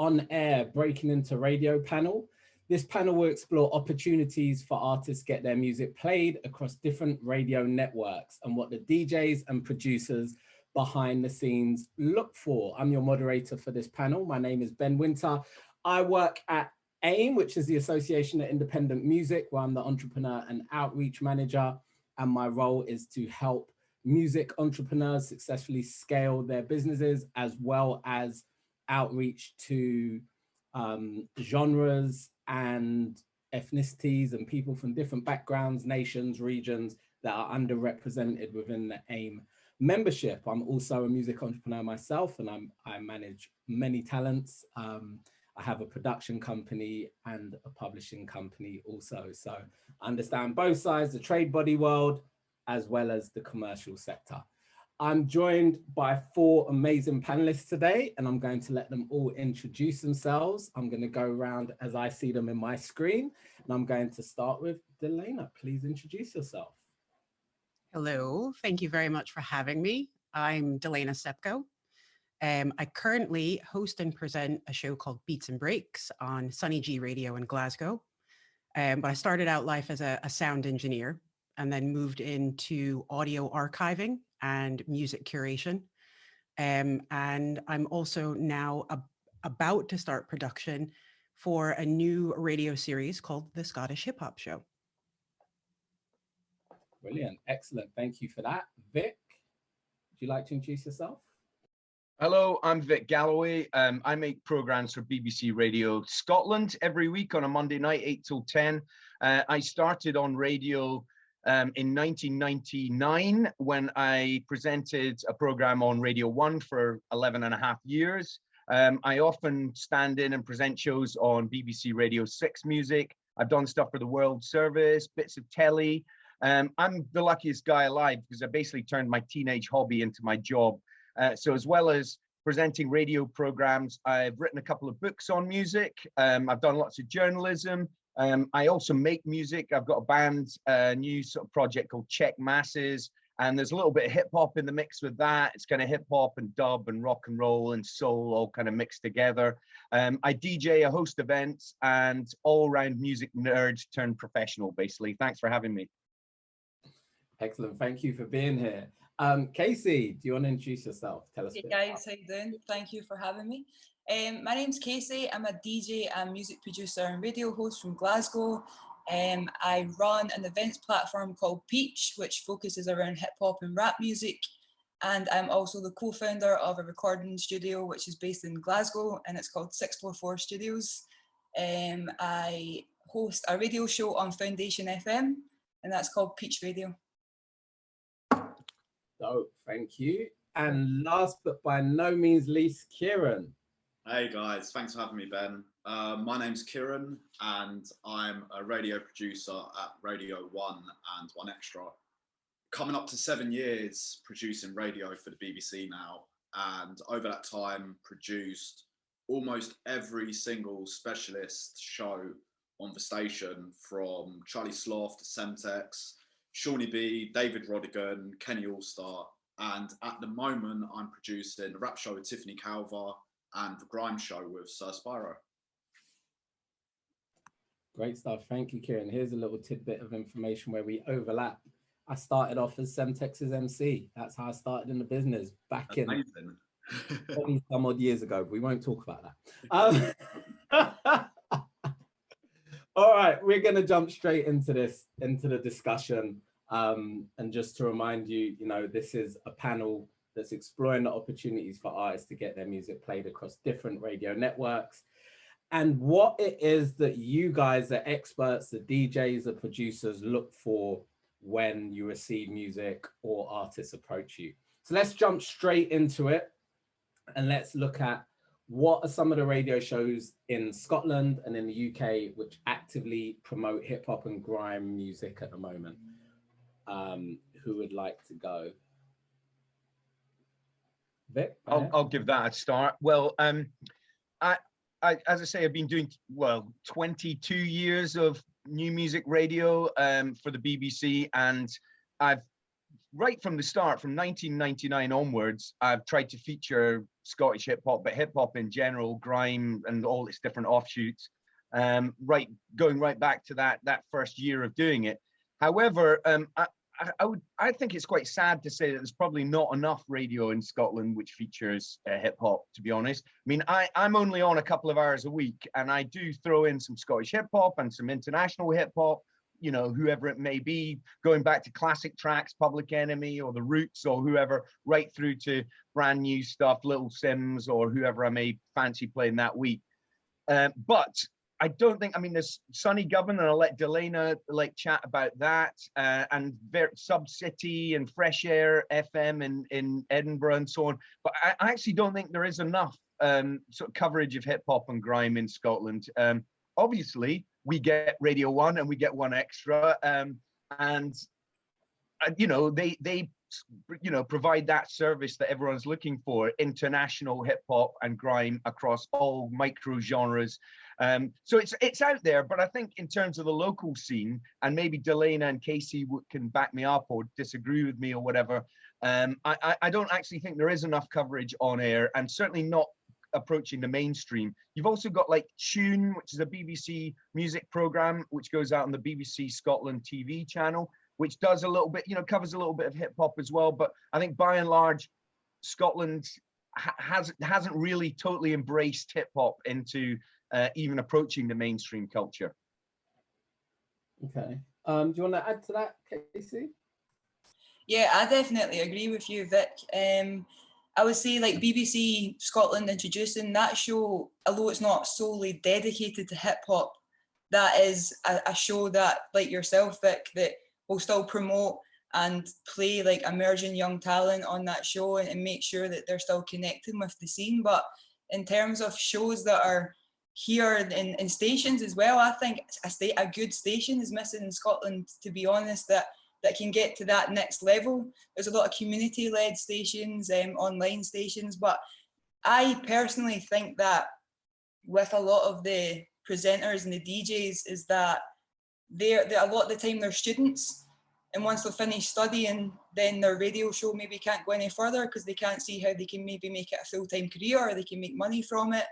on-air Breaking Into Radio panel. This panel will explore opportunities for artists to get their music played across different radio networks and what the DJs and producers behind the scenes look for. I'm your moderator for this panel. My name is Ben Wynter. I work at AIM, which is the Association of Independent Music, where I'm the entrepreneur and outreach manager. And my role is to help music entrepreneurs successfully scale their businesses, as well as outreach to genres and ethnicities and people from different backgrounds, nations, regions that are underrepresented within the AIM membership. I'm also a music entrepreneur myself, and I manage many talents. I have a production company and a publishing company also. So I understand both sides, the trade body world, as well as the commercial sector. I'm joined by 4 amazing panelists today, and I'm going to let them all introduce themselves. I'm going to go around as I see them in my screen, and I'm going to start with Delaina. Please introduce yourself. Hello, thank you very much for having me. I'm Delaina Sepko. I currently host and present a show called Beats and Breaks on Sunny G Radio in Glasgow. But I started out life as a sound engineer and then moved into audio archiving and music curation. And I'm also now about to start production for a new radio series called The Scottish Hip Hop Show. Brilliant, excellent, thank you for that. Vic, would you like to introduce yourself? Hello, I'm Vic Galloway. I make programs for BBC Radio Scotland every week on a Monday night, 8 till 10. I started on radio in 1999 when I presented a program on Radio 1 for 11 and a half years. I often stand in and present shows on BBC Radio 6 music. I've done stuff for the World Service, bits of telly. I'm the luckiest guy alive because I basically turned my teenage hobby into my job. So as well as presenting radio programs, I've written a couple of books on music. I've done lots of journalism. I also make music. I've got a band, a new sort of project called Check Masses, and there's a little bit of hip hop in the mix with that. It's kind of hip hop and dub and rock and roll and soul all kind of mixed together. I DJ, I host events, and all round music nerd turned professional, basically. Thanks for having me. Excellent, thank you for being here. Casey, do you want to introduce yourself? Tell us. Hey guys, how you doing? Thank you for having me. My name's Casey. I'm a DJ and music producer and radio host from Glasgow. I run an events platform called Peach, which focuses around hip hop and rap music. And I'm also the co-founder of a recording studio, which is based in Glasgow, and it's called 644 Studios. I host a radio show on Foundation FM, and that's called Peach Radio. So, thank you. And last but by no means least, Kieran. Hey guys, thanks for having me, Ben. My name's Kieran, and I'm a radio producer at Radio 1 and 1 Extra. Coming up to 7 years producing radio for the BBC now, and over that time produced almost every single specialist show on the station, from Charlie Sloth to Semtex, Shawnee B, David Rodigan, Kenny Allstar, and at the moment I'm producing the rap show with Tiffany Calver and the grime show with Sir Spyro. Great stuff, thank you, Kieran. Here's a little tidbit of information where we overlap. I started off as Semtex's MC. That's how I started in the business back in 20 some odd years ago. But we won't talk about that. All right, we're going to jump straight into the discussion. And just to remind you, this is a panel that's exploring the opportunities for artists to get their music played across different radio networks, and what it is that you guys, the experts, the DJs, the producers, look for when you receive music or artists approach you. So let's jump straight into it, and let's look at what are some of the radio shows in Scotland and in the UK which actively promote hip hop and grime music at the moment. Who would like to go? Vic? I'll give that a start. Well, I as I say, I've been doing 22 years of new music radio for the BBC, and I've right from the start, from 1999 onwards, I've tried to feature Scottish hip hop, but hip hop in general, grime and all its different offshoots, going right back to that first year of doing it. However, I think it's quite sad to say that there's probably not enough radio in Scotland which features hip hop, to be honest. I mean, I'm only on a couple of hours a week, and I do throw in some Scottish hip hop and some international hip hop, you know, whoever it may be, going back to classic tracks, Public Enemy or The Roots or whoever, right through to brand new stuff, Little Sims or whoever I may fancy playing that week. But I don't think, I mean, there's Sunny Govan, and I'll let Delaina chat about that, and Sub City and Fresh Air FM in Edinburgh and so on. But I actually don't think there is enough sort of coverage of hip hop and grime in Scotland. Obviously, we get Radio 1 and we get 1 Extra, and you know, they you know, provide that service that everyone's looking for, international hip hop and grime across all micro genres. So it's out there, but I think in terms of the local scene, and maybe Delaina and Casey can back me up or disagree with me or whatever, I don't actually think there is enough coverage on air, and certainly not approaching the mainstream. You've also got like Tune, which is a BBC music program, which goes out on the BBC Scotland TV channel, which does a little bit, you know, covers a little bit of hip hop as well. But I think by and large, Scotland hasn't really totally embraced hip hop into even approaching the mainstream culture. Okay. Do you want to add to that, Casey? Yeah, I definitely agree with you, Vic. I would say like BBC Scotland Introducing, that show, although it's not solely dedicated to hip hop, that is a show that, like yourself, Vic, that will still promote and play like emerging young talent on that show and make sure that they're still connecting with the scene. But in terms of shows that are here in stations as well, I think a good station is missing in Scotland, to be honest, that can get to that next level. There's a lot of community-led stations, online stations, but I personally think that with a lot of the presenters and the DJs is that they're a lot of the time they're students, and once they've finished studying, then their radio show maybe can't go any further because they can't see how they can maybe make it a full-time career or they can make money from it.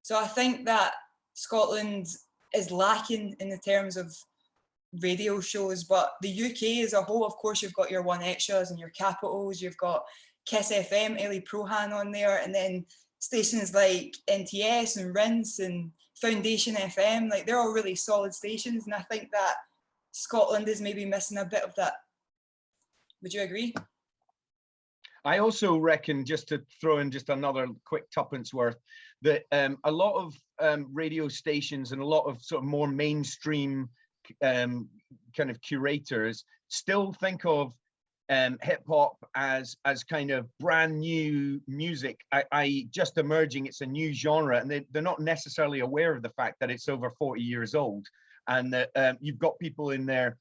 So I think that Scotland is lacking in the terms of radio shows, but the UK as a whole, of course, you've got your 1 Extras and your Capitals, you've got Kiss FM, Ellie Prohan on there, and then stations like NTS and Rinse and Foundation FM, like they're all really solid stations, and I think that Scotland is maybe missing a bit of that. Would you agree? I also reckon, just to throw in just another quick tuppence worth, that a lot of radio stations and a lot of sort of more mainstream kind of curators still think of hip hop as kind of brand new music, i.e. just emerging. It's a new genre, and they're not necessarily aware of the fact that it's over 40 years old, and that you've got people in their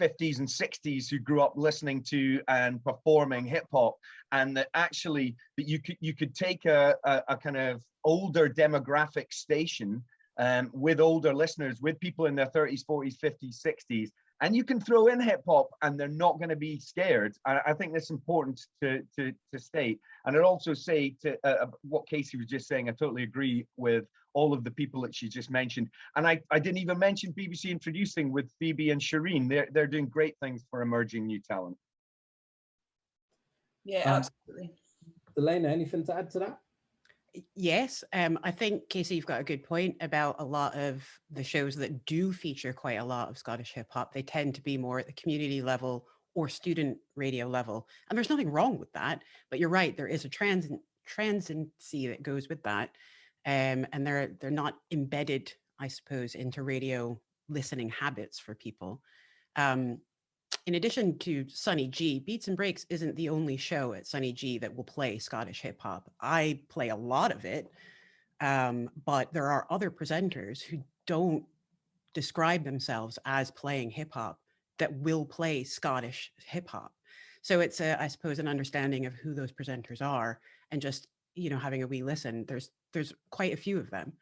50s and 60s who grew up listening to and performing hip hop, and that actually that you could take a kind of older demographic station with older listeners, with people in their 30s, 40s, 50s, 60s, and you can throw in hip hop and they're not going to be scared. I think that's important to state. And I'd also say to what Casey was just saying, I totally agree with all of the people that she just mentioned. And I didn't even mention BBC Introducing with Phoebe and Shireen. They're doing great things for emerging new talent. Yeah, absolutely. Delaina, anything to add to that? Yes, I think, Casey, you've got a good point about a lot of the shows that do feature quite a lot of Scottish hip hop. They tend to be more at the community level or student radio level. And there's nothing wrong with that. But you're right, there is a transiency that goes with that. And they're not embedded, I suppose, into radio listening habits for people. In addition to Sunny G, Beats and Breaks isn't the only show at Sunny G that will play Scottish hip hop. I play a lot of it, but there are other presenters who don't describe themselves as playing hip hop that will play Scottish hip hop. So it's, I suppose, an understanding of who those presenters are, and just, you know, having a wee listen. There's quite a few of them,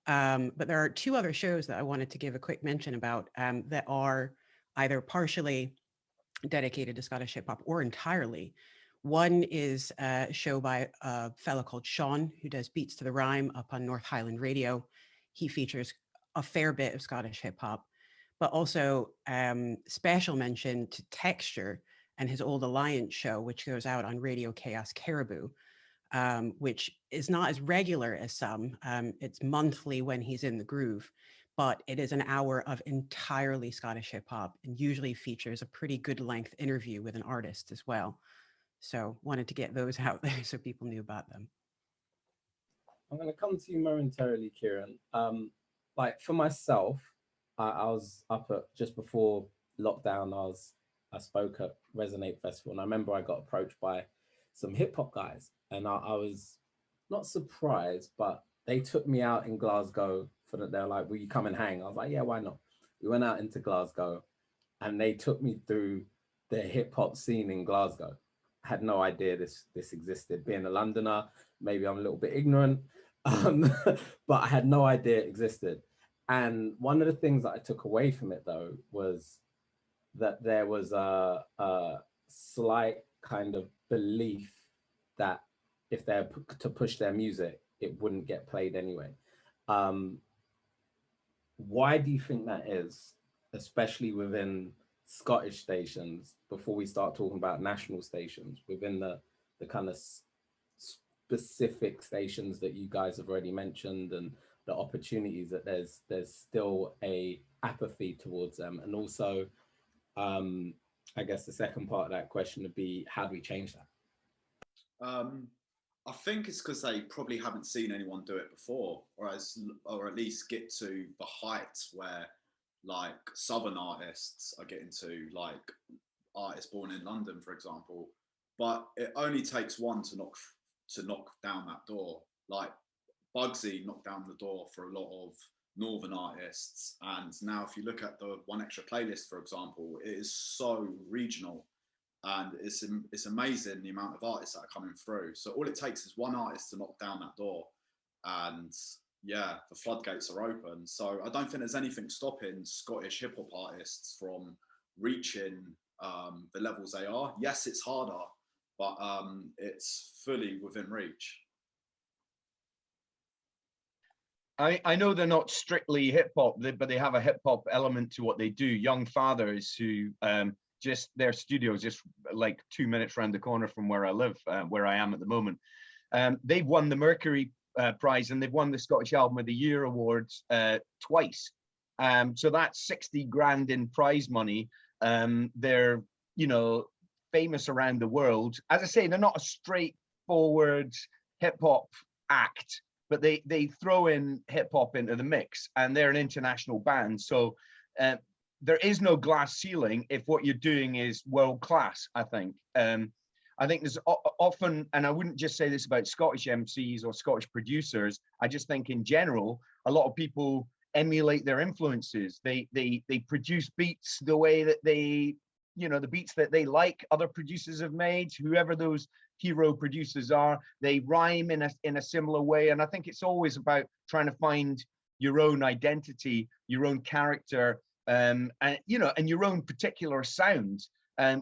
but there are 2 other shows that I wanted to give a quick mention about that are either partially dedicated to Scottish hip hop or entirely. One is a show by a fellow called Sean, who does Beats to the Rhyme up on North Highland Radio. He features a fair bit of Scottish hip hop, but also special mention to Texture and his Old Alliance show, which goes out on Radio Chaos Caribou, which is not as regular as some. It's monthly when he's in the groove, but it is an hour of entirely Scottish hip hop and usually features a pretty good length interview with an artist as well. So wanted to get those out there so people knew about them. I'm going to come to you momentarily, Kieran. Like for myself, I was up at just before lockdown. I spoke at Resonate Festival, and I remember I got approached by some hip hop guys, and I was not surprised, but they took me out in Glasgow for that. They're like, "Will you come and hang?" I was like, "Yeah, why not?" We went out into Glasgow, and they took me through the hip hop scene in Glasgow. I had no idea this existed. Being a Londoner, maybe I'm a little bit ignorant, but I had no idea it existed. And one of the things that I took away from it, though, was that there was a slight kind of belief that if they're to push their music, it wouldn't get played anyway. Why do you think that is, especially within Scottish stations, before we start talking about national stations, within the kind of specific stations that you guys have already mentioned, and the opportunities that there's still a apathy towards them? And also, I guess the second part of that question would be, how do we change that? I think it's because they probably haven't seen anyone do it before, or at least get to the height where like Southern artists are getting to, like artists born in London, for example. But it only takes one to knock down that door. Like Bugsy knocked down the door for a lot of Northern artists, and now if you look at the One Extra playlist, for example, it is so regional, and it's amazing the amount of artists that are coming through. So all it takes is one artist to knock down that door, and yeah, the floodgates are open. So I don't think there's anything stopping Scottish hip hop artists from reaching the levels they are. Yes, it's harder, but it's fully within reach. I know they're not strictly hip hop, but they have a hip hop element to what they do. Young Fathers, who just their studio is just like 2 minutes around the corner from where I live, where I am at the moment. They've won the Mercury Prize, and they've won the Scottish Album of the Year awards twice. So that's 60 grand in prize money. They're, you know, famous around the world. As I say, they're not a straightforward hip hop act, but they throw in hip hop into the mix, and they're an international band. So there is no glass ceiling if what you're doing is world class, I think. I think there's often, and I wouldn't just say this about Scottish MCs or Scottish producers, I just think in general, a lot of people emulate their influences. They produce beats the way that they, you know, the beats that they like other producers have made, whoever those hero producers are, they rhyme in a similar way. And I think it's always about trying to find your own identity, your own character, and you know, and your own particular sound,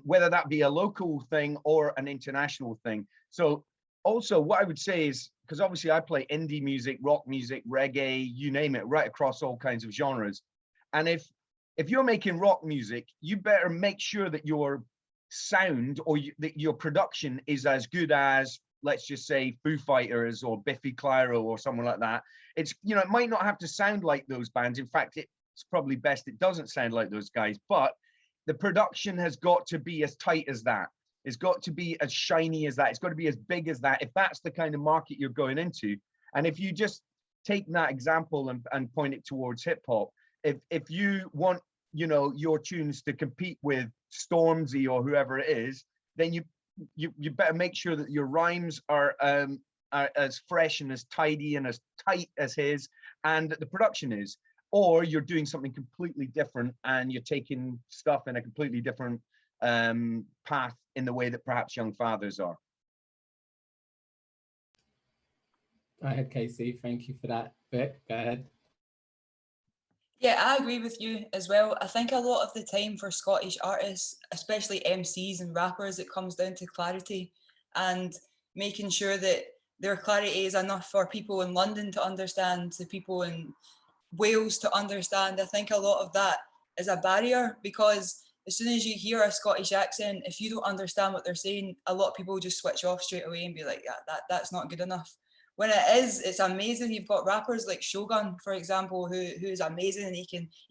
whether that be a local thing or an international thing. So also what I would say is, because obviously I play indie music, rock music, reggae, you name it, right across all kinds of genres. And if you're making rock music, you better make sure that your sound or that your production is as good as, let's just say, Foo Fighters or Biffy Clyro or someone like that. It's, you know, it might not have to sound like those bands. In fact, it's probably best it doesn't sound like those guys, but the production has got to be as tight as that. It's got to be as shiny as that. It's got to be as big as that, if that's the kind of market you're going into. And if you just take that example and point it towards hip hop, if you want, you know, your tunes to compete with Stormzy or whoever it is, then you better make sure that your rhymes are as fresh and as tidy and as tight as his, and that the production is. Or you're doing something completely different and you're taking stuff in a completely different path in the way that perhaps Young Fathers are. Go ahead, Casey. Thank you for that. Vic, go ahead. Yeah, I agree with you as well. I think a lot of the time for Scottish artists, especially MCs and rappers, it comes down to clarity. and making sure that their clarity is enough for people in London to understand, to people in Wales to understand. I think a lot of that is a barrier, because as soon as you hear a Scottish accent, if you don't understand what they're saying, a lot of people just switch off straight away and be like, yeah, that's not good enough. When it is, it's amazing. You've got rappers like Shogun, for example, who's amazing, and he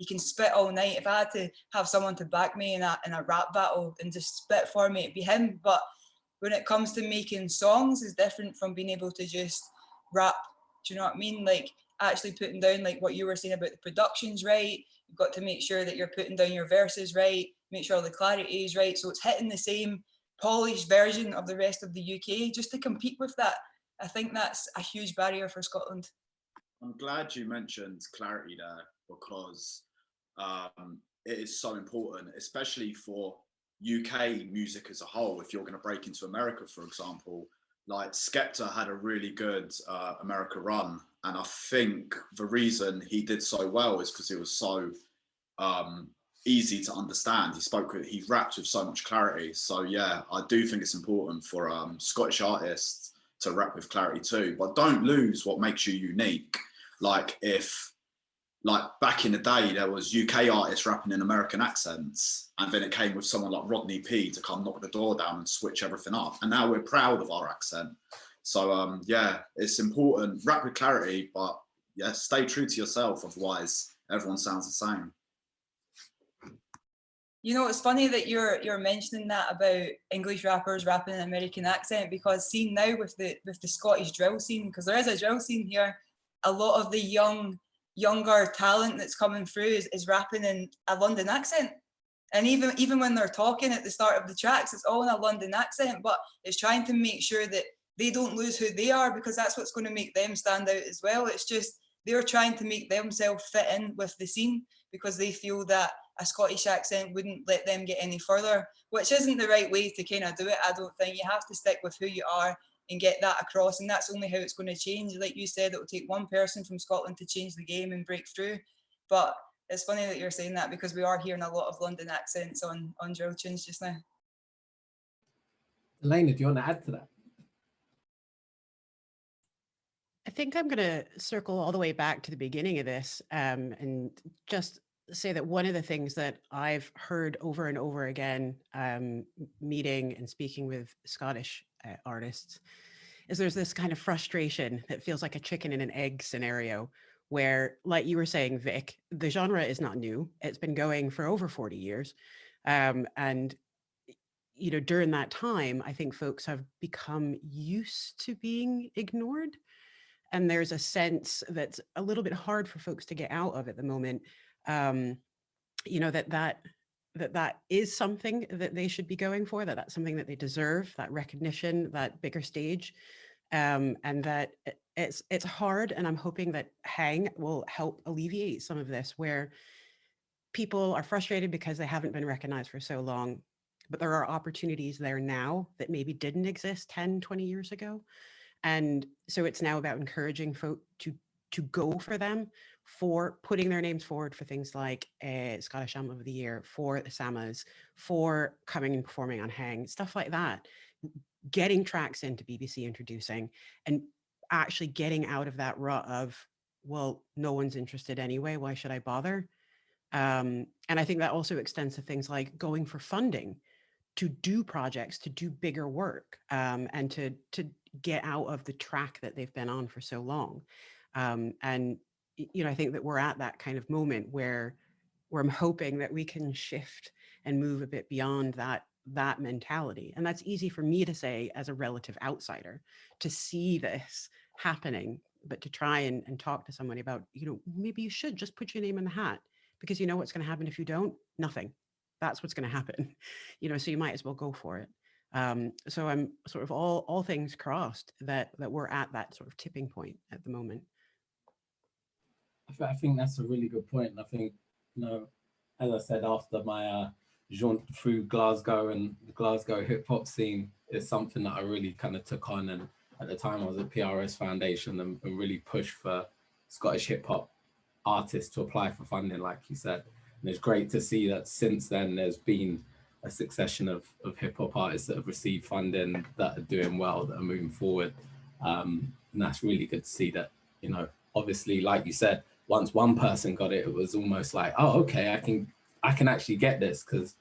can spit all night. If I had to have someone to back me in a rap battle and just spit for me, it'd be him. But when it comes to making songs, is different from being able to just rap. Do you know what I mean? Like actually putting down, like what you were saying about the production's right. You've got to make sure that you're putting down your verses right, make sure the clarity is right, so it's hitting the same polished version of the rest of the UK just to compete with that. I think that's a huge barrier for Scotland. I'm glad you mentioned clarity there, because it is so important, especially for UK music as a whole. If you're going to break into America, for example, like Skepta had a really good America run, and I think the reason he did so well is because it was so easy to understand. He rapped with so much clarity. So yeah, I do think it's important for Scottish artists to rap with clarity too, but don't lose what makes you unique. Like back in the day, there was UK artists rapping in American accents, and then it came with someone like Rodney P to come knock the door down and switch everything up. And now we're proud of our accent. So yeah, it's important. Rap with clarity, but yeah, stay true to yourself. Otherwise, everyone sounds the same. You know, it's funny that you're mentioning that about English rappers rapping in an American accent, because seeing now with the Scottish drill scene, because there is a drill scene here, a lot of the younger talent that's coming through is rapping in a London accent. And even when they're talking at the start of the tracks, it's all in a London accent, but it's trying to make sure that they don't lose who they are, because that's what's going to make them stand out as well. It's just they're trying to make themselves fit in with the scene, because they feel that a Scottish accent wouldn't let them get any further, which isn't the right way to kind of do it. I don't think. You have to stick with who you are and get that across, and that's only how it's going to change. Like you said, it'll take one person from Scotland to change the game and break through. But it's funny that you're saying that, because we are hearing a lot of London accents on drill tunes just now. Delaina, do you want to add to that? I think I'm going to circle all the way back to the beginning of this and just say that one of the things that I've heard over and over again, meeting and speaking with Scottish artists, is there's this kind of frustration that feels like a chicken and an egg scenario where, like you were saying, Vic, the genre is not new. It's been going for over 40 years. And you know, during that time, I think folks have become used to being ignored. And there's a sense that's a little bit hard for folks to get out of at the moment. You know, that is something that they should be going for, that's something that they deserve, that recognition, that bigger stage. And that it's hard. And I'm hoping that Hang will help alleviate some of this, where people are frustrated because they haven't been recognized for so long, but there are opportunities there now that maybe didn't exist 10, 20 years ago. And so it's now about encouraging folk to go for them, for putting their names forward for things like Scottish Album of the Year, for the SAMAs, for coming and performing on Hang, stuff like that. Getting tracks into BBC Introducing, and actually getting out of that rut of, well, no one's interested anyway, why should I bother? And I think that also extends to things like going for funding to do projects, to do bigger work, and to get out of the track that they've been on for so long. And, you know, I think that we're at that kind of moment where I'm hoping that we can shift and move a bit beyond that mentality. And that's easy for me to say as a relative outsider, to see this happening, but to try and talk to somebody about, you know, maybe you should just put your name in the hat, because you know what's going to happen if you don't? Nothing. That's what's going to happen, you know, so you might as well go for it. So I'm sort of all things crossed that we're at that sort of tipping point at the moment. I think that's a really good point. And I think, you know, as I said, after my jaunt through Glasgow and the Glasgow hip hop scene is something that I really kind of took on. And at the time I was at PRS Foundation and really pushed for Scottish hip hop artists to apply for funding, like you said. And it's great to see that since then there's been a succession of hip hop artists that have received funding, that are doing well, that are moving forward. And that's really good to see that, you know, obviously, like you said, once one person got it, it was almost like, oh, okay, I can actually get this, because,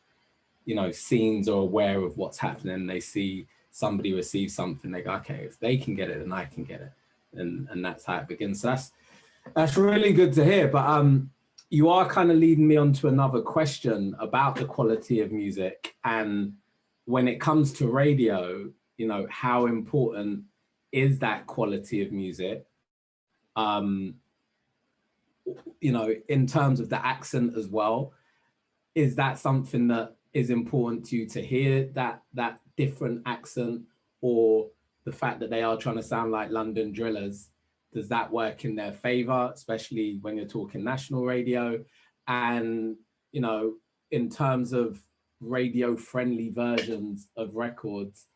you know, scenes are aware of what's happening. They see somebody receive something, they go, okay, if they can get it, then I can get it. And that's how it begins. So that's really good to hear. But you are kind of leading me on to another question about the quality of music. And when it comes to radio, you know, how important is that quality of music? You know, in terms of the accent as well, is that something that is important to you to hear, that different accent, or the fact that they are trying to sound like London drillers? Does that work in their favor, especially when you're talking national radio? And, you know, in terms of radio friendly versions of records,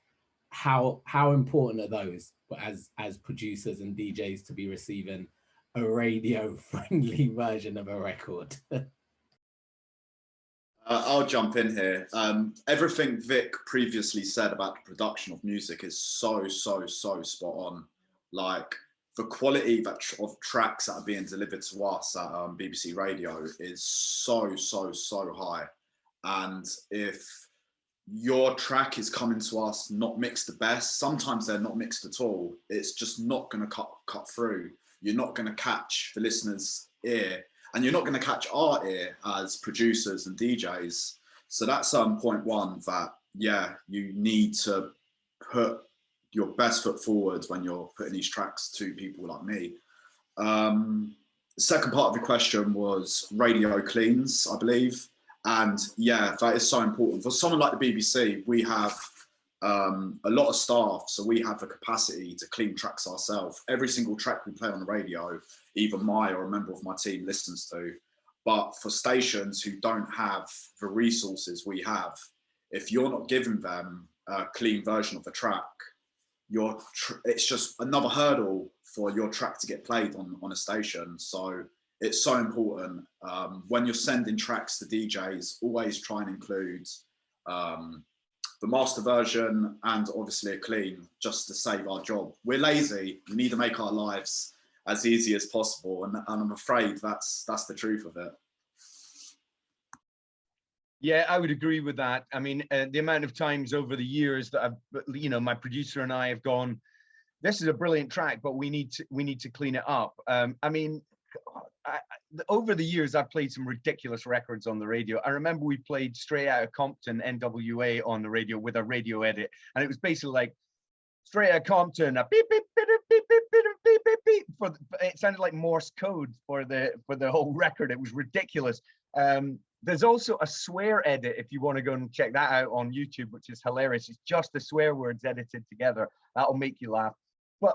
how important are those as producers and DJs to be receiving a radio friendly version of a record? I'll jump in here. Everything Vic previously said about the production of music is so spot on. Like, the quality of tracks that are being delivered to us at BBC Radio is so high. And if your track is coming to us not mixed the best, sometimes they're not mixed at all, it's just not going to cut through. You're not going to catch the listener's ear, and you're not going to catch our ear as producers and DJs. So that's point one, that, yeah, you need to put your best foot forward when you're putting these tracks to people like me. The second part of the question was radio cleans, I believe. And yeah, that is so important. For someone like the BBC, we have a lot of staff, so we have the capacity to clean tracks ourselves. Every single track we play on the radio, either my or a member of my team listens to. But for stations who don't have the resources we have, if you're not giving them a clean version of the track, it's just another hurdle for your track to get played on a station. So it's so important. When you're sending tracks to DJs, always try and include the master version and obviously a clean, just to save our job. We're lazy. We need to make our lives as easy as possible, and I'm afraid that's the truth of it. Yeah, I would agree with that. I mean, the amount of times over the years that I've, you know, my producer and I have gone, this is a brilliant track, but we need to clean it up. I mean, over the years, I've played some ridiculous records on the radio. I remember we played Straight Outta Compton, NWA, on the radio with a radio edit, and it was basically like Straight Outta Compton, a beep beep beep beep beep beep beep beep beep. It sounded like Morse code for the whole record. It was ridiculous. There's also a swear edit if you want to go and check that out on YouTube, which is hilarious. It's just the swear words edited together. That'll make you laugh. But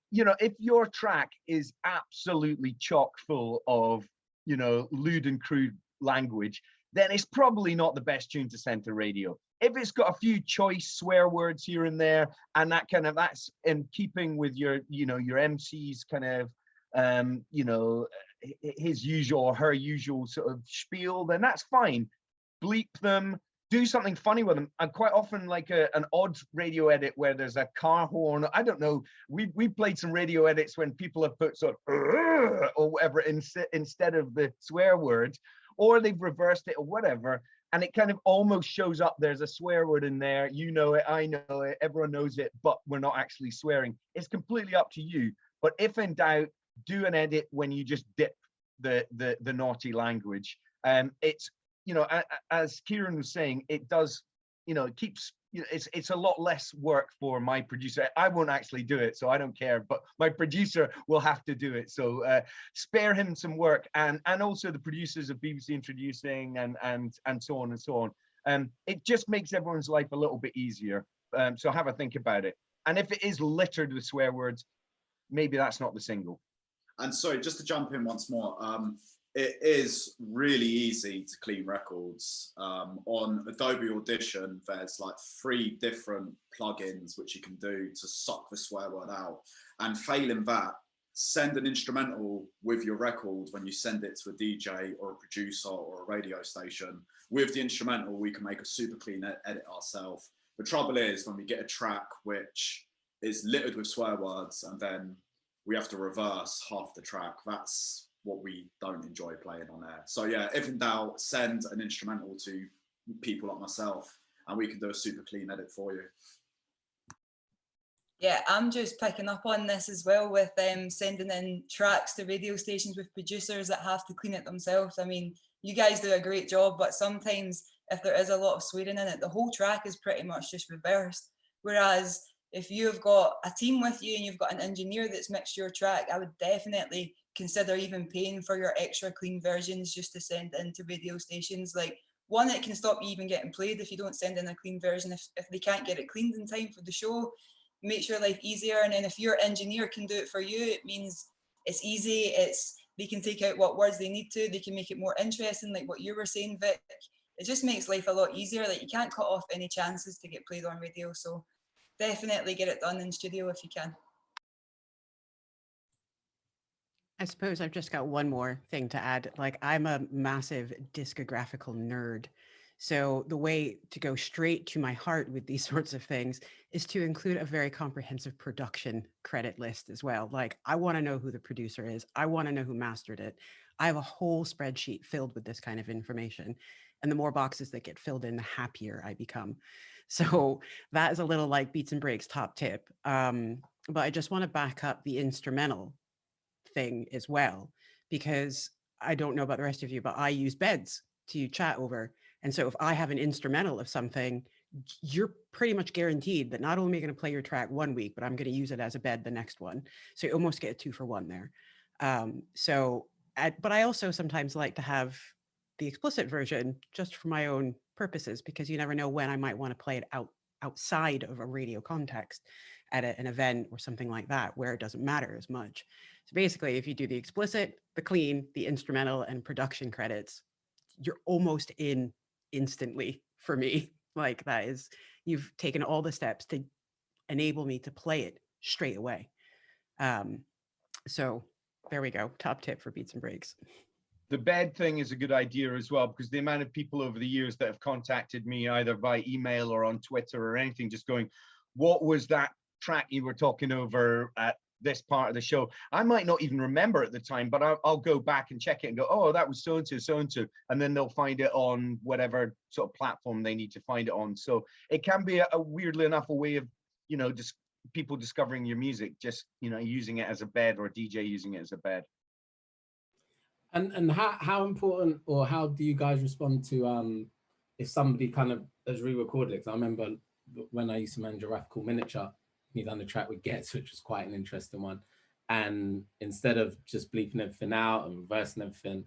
you know, if your track is absolutely chock full of, you know, lewd and crude language, then it's probably not the best tune to send to radio. If it's got a few choice swear words here and there, and that's in keeping with your, you know, your MC's kind of, you know, his usual or her usual sort of spiel, then that's fine. Bleep them, do something funny with them. And quite often, like an odd radio edit where there's a car horn, I don't know, we played some radio edits when people have put sort of or whatever instead of the swear words, or they've reversed it or whatever, and it kind of almost shows up there's a swear word in there, you know it, I know it, everyone knows it, but we're not actually swearing. It's completely up to you. But if in doubt, do an edit when you just dip the naughty language. It's, you know, as Kieran was saying, it does, you know, it keeps, you know, it's a lot less work for my producer. I won't actually do it, so I don't care, but my producer will have to do it. So spare him some work, and also the producers of BBC Introducing and so on and so on. It just makes everyone's life a little bit easier. So have a think about it. And if it is littered with swear words, maybe that's not the single. And sorry, just to jump in once more, it is really easy to clean records. On Adobe Audition, there's like 3 different plugins which you can do to suck the swear word out. And failing that, send an instrumental with your record when you send it to a DJ or a producer or a radio station. With the instrumental, we can make a super clean edit ourselves. The trouble is when we get a track which is littered with swear words and then we have to reverse half the track, that's what we don't enjoy playing on air. So yeah, if in doubt, send an instrumental to people like myself and we can do a super clean edit for you. Yeah, I'm just picking up on this as well with sending in tracks to radio stations with producers that have to clean it themselves. I mean, you guys do a great job, but sometimes if there is a lot of swearing in it, the whole track is pretty much just reversed. Whereas if you've got a team with you and you've got an engineer that's mixed your track, I would definitely consider even paying for your extra clean versions just to send into radio stations. Like, one, it can stop you even getting played if you don't send in a clean version. If they can't get it cleaned in time for the show, makes your life easier. And then if your engineer can do it for you, it means it's easy. They can take out what words they need to. They can make it more interesting, like what you were saying, Vic. It just makes life a lot easier. Like, you can't cut off any chances to get played on radio. So definitely get it done in studio if you can. I suppose I've just got one more thing to add. Like, I'm a massive discographical nerd. So the way to go straight to my heart with these sorts of things is to include a very comprehensive production credit list as well. Like, I want to know who the producer is. I want to know who mastered it. I have a whole spreadsheet filled with this kind of information. And the more boxes that get filled in, the happier I become. So that is a little like Beats and Breaks top tip. But I just want to back up the instrumental thing as well, because I don't know about the rest of you, but I use beds to chat over. And so if I have an instrumental of something, you're pretty much guaranteed that not only am I going to play your track one week, but I'm going to use it as a bed the next one. So you almost get a 2-for-1 there. But I also sometimes like to have the explicit version just for my own purposes, because you never know when I might want to play it outside of a radio context at an event or something like that, where it doesn't matter as much. So basically, if you do the explicit, the clean, the instrumental, and production credits, you're almost in instantly for me. Like, that is, you've taken all the steps to enable me to play it straight away. So there we go. Top tip for Beats and Breaks. The bed thing is a good idea as well, because the amount of people over the years that have contacted me either by email or on Twitter or anything, just going, what was that track you were talking over at this part of the show? I might not even remember at the time, but I'll go back and check it and go, oh, that was so-and-so, so-and-so. And then they'll find it on whatever sort of platform they need to find it on. So it can be a weirdly enough, a way of, just people discovering your music, just, using it as a bed, or a DJ using it as a bed. And how important, or how do you guys respond to if somebody kind of has re-recorded it? 'Cause I remember when I used to manage a rap called Miniature, he done a track with Gets, which was quite an interesting one. And instead of just bleeping everything out and reversing everything,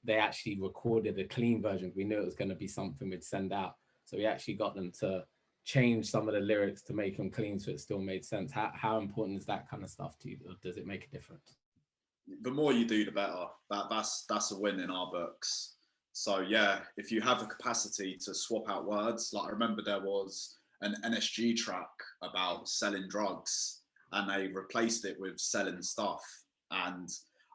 they actually recorded a clean version. We knew it was going to be something we'd send out. So we actually got them to change some of the lyrics to make them clean so it still made sense. How important is that kind of stuff to you? Or does it make a difference? The more you do, the better. That's a win in our books. So yeah, if you have the capacity to swap out words, like I remember there was an NSG track about selling drugs and they replaced it with selling stuff. And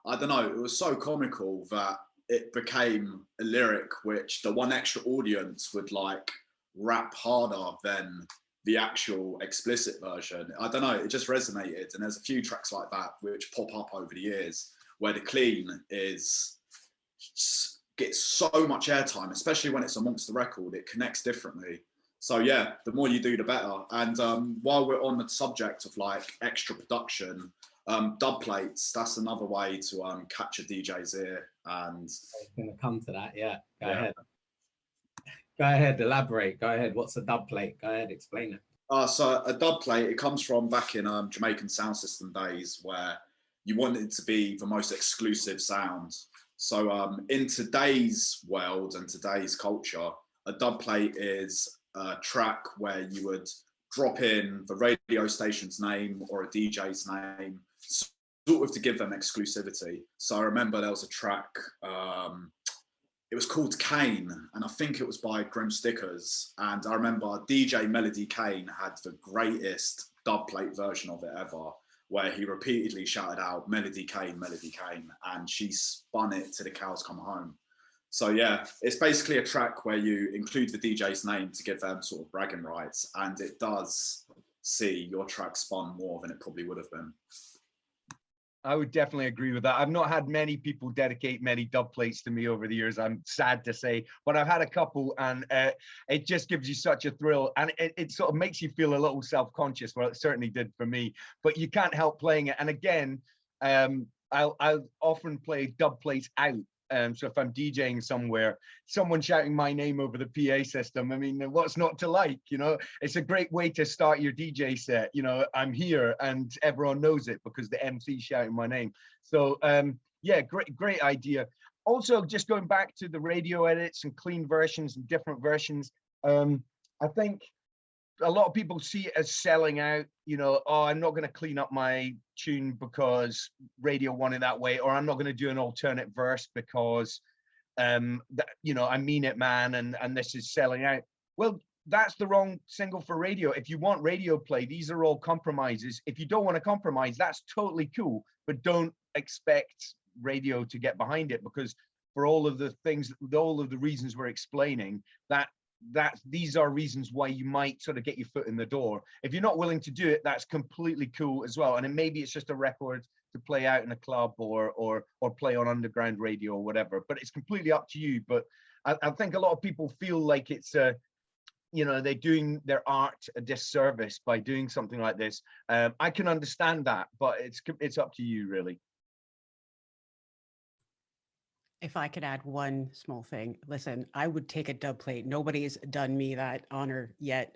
I don't know, it was so comical that it became a lyric which the One Extra audience would like rap harder than the actual explicit version. I don't know, it just resonated. And there's a few tracks like that which pop up over the years where the clean gets so much airtime, especially when it's amongst the record, it connects differently. So yeah, the more you do, the better. And while we're on the subject of like extra production, dub plates, that's another way to catch a DJ's ear. And I'm gonna come to that, yeah. Go ahead. Go ahead, elaborate. Go ahead. What's a dub plate? Go ahead, explain it. So a dub plate, it comes from back in Jamaican sound system days where you want it to be the most exclusive sound. So in today's world and today's culture, a dub plate is a track where you would drop in the radio station's name or a DJ's name, sort of to give them exclusivity. So I remember there was a track, it was called Kane, and I think it was by Grim Stickers. And I remember DJ Melody Kane had the greatest dub plate version of it ever, where he repeatedly shouted out Melody Kane, and she spun it to the cows come home. So yeah, it's basically a track where you include the DJ's name to give them sort of bragging rights, and it does see your track spun more than it probably would have been. I would definitely agree with that. I've not had many people dedicate many dub plates to me over the years, I'm sad to say, but I've had a couple, and it just gives you such a thrill, and it sort of makes you feel a little self-conscious. Well, it certainly did for me, but you can't help playing it. And again, I'll often play dub plates out. So if I'm DJing somewhere, someone shouting my name over the PA system, I mean, what's not to like? You know, it's a great way to start your DJ set. You know, I'm here and everyone knows it because the MC shouting my name. So yeah, great idea. Also, just going back to the radio edits and clean versions and different versions, I think a lot of people see it as selling out, you know, oh, I'm not going to clean up my tune because radio want it that way, or I'm not going to do an alternate verse because, you know, I mean it, man, and this is selling out. Well, that's the wrong single for radio. If you want radio play, these are all compromises. If you don't want to compromise, that's totally cool, but don't expect radio to get behind it, because for all of the things, all of the reasons we're explaining, these are reasons why you might sort of get your foot in the door. If you're not willing to do it, that's completely cool as well. And then maybe it's just a record to play out in a club or play on underground radio or whatever, but it's completely up to you. But I think a lot of people feel like it's you know, they're doing their art a disservice by doing something like this. I can understand that, but it's up to you, really. If I could add one small thing, listen, I would take a dub plate. Nobody's done me that honor yet,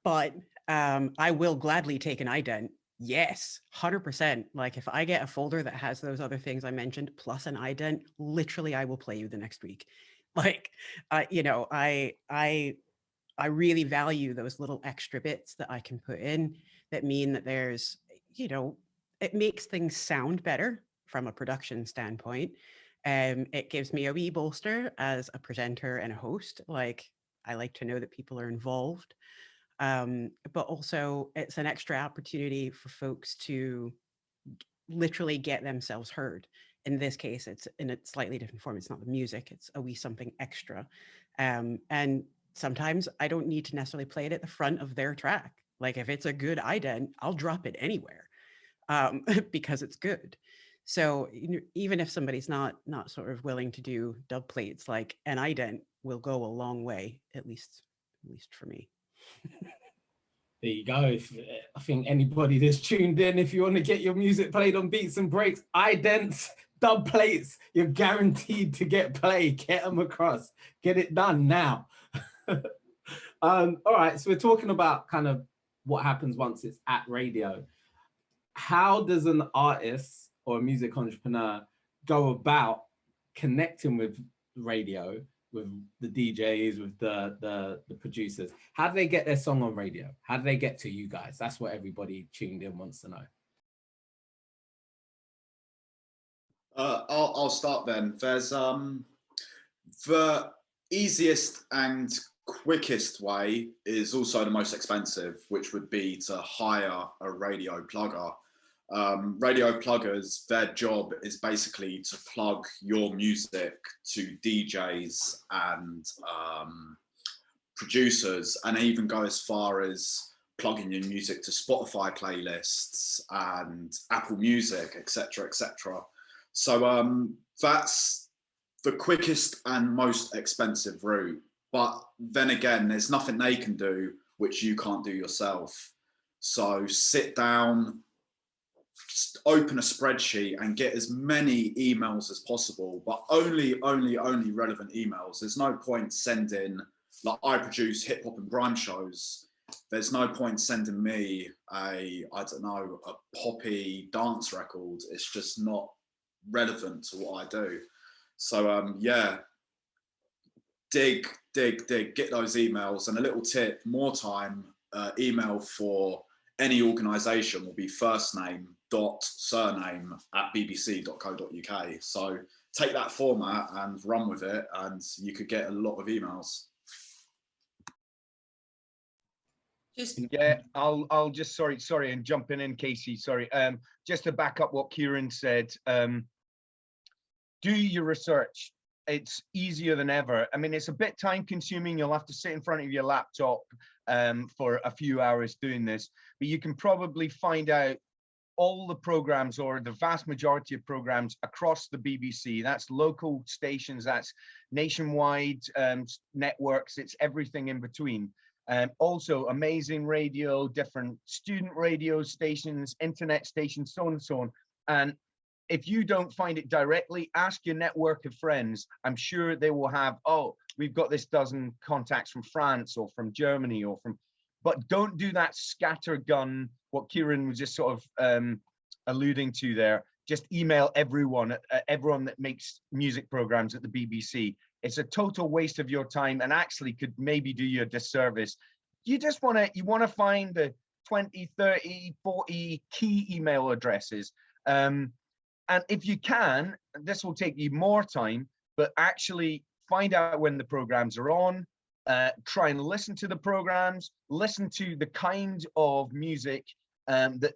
but I will gladly take an ident. Yes, 100%. Like if I get a folder that has those other things I mentioned plus an ident, literally I will play you the next week. Like, you know, I really value those little extra bits that I can put in that mean that there's, you know, it makes things sound better from a production standpoint. It gives me a wee bolster as a presenter and a host. Like, I like to know that people are involved. But also it's an extra opportunity for folks to literally get themselves heard. In this case, it's in a slightly different form. It's not the music, it's a wee something extra. And sometimes I don't need to necessarily play it at the front of their track. Like if it's a good ident, I'll drop it anywhere because it's good. So even if somebody's not sort of willing to do dub plates, like an ident will go a long way, at least for me. There you go. I think anybody that's tuned in, if you want to get your music played on Beats and Breaks, idents, dub plates, you're guaranteed to get played. Get them across. Get it done now. All right, so we're talking about kind of what happens once it's at radio. How does an artist or a music entrepreneur go about connecting with radio, with the DJs, with the producers? How do they get their song on radio? How do they get to you guys? That's what everybody tuned in wants to know. I'll start then. There's the easiest and quickest way is also the most expensive, which would be to hire a radio plugger. Radio pluggers, their job is basically to plug your music to DJs and producers, and even go as far as plugging your music to Spotify playlists and Apple Music, etc., etc. So that's the quickest and most expensive route. But then again, there's nothing they can do which you can't do yourself. So sit down, open a spreadsheet and get as many emails as possible, but only relevant emails. There's no point sending, like I produce hip hop and grime shows. There's no point sending me a poppy dance record. It's just not relevant to what I do. So yeah, dig, get those emails. And a little tip, more time, email for any organization will be first name dot surname at bbc.co.uk. So take that format and run with it, and you could get a lot of emails. Just yeah, I'll just sorry, and jumping in, Casey. Sorry, just to back up what Kieran said. Do your research. It's easier than ever. I mean, it's a bit time consuming. You'll have to sit in front of your laptop for a few hours doing this, but you can probably find out all the programs, or the vast majority of programs across the BBC. That's local stations, that's nationwide networks, it's everything in between. Also amazing radio, different student radio stations, internet stations, so on and so on. And if you don't find it directly, ask your network of friends. I'm sure they will have, oh, we've got this dozen contacts from France or from Germany or from, but don't do that scattergun, what Kieran was just sort of alluding to there. Just email everyone that makes music programs at the BBC. It's a total waste of your time and actually could maybe do you a disservice. You just want to find the 20, 30, 40 key email addresses. And if you can, this will take you more time, but actually find out when the programs are on, try and listen to the programs, listen to the kind of music that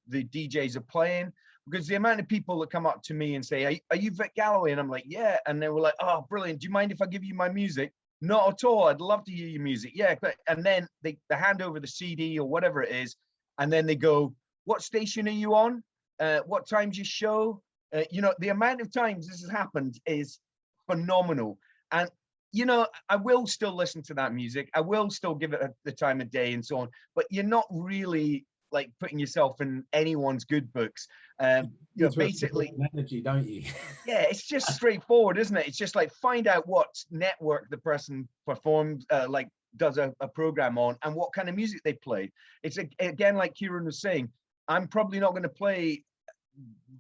the DJs are playing. Because the amount of people that come up to me and say, are you Vic Galloway? And I'm like, yeah. And they were like, oh, brilliant. Do you mind if I give you my music? Not at all. I'd love to hear your music. Yeah. And then they hand over the CD or whatever it is. And then they go, what station are you on? What time's your show? You know, the amount of times this has happened is phenomenal. And, you know, I will still listen to that music. I will still give it the time of day and so on. But you're not really like putting yourself in anyone's good books. You know, basically energy, don't you? Yeah, it's just straightforward, isn't it? It's just like find out what network the person performs, like does a program on, and what kind of music they play. It's again, like Kieran was saying, I'm probably not going to play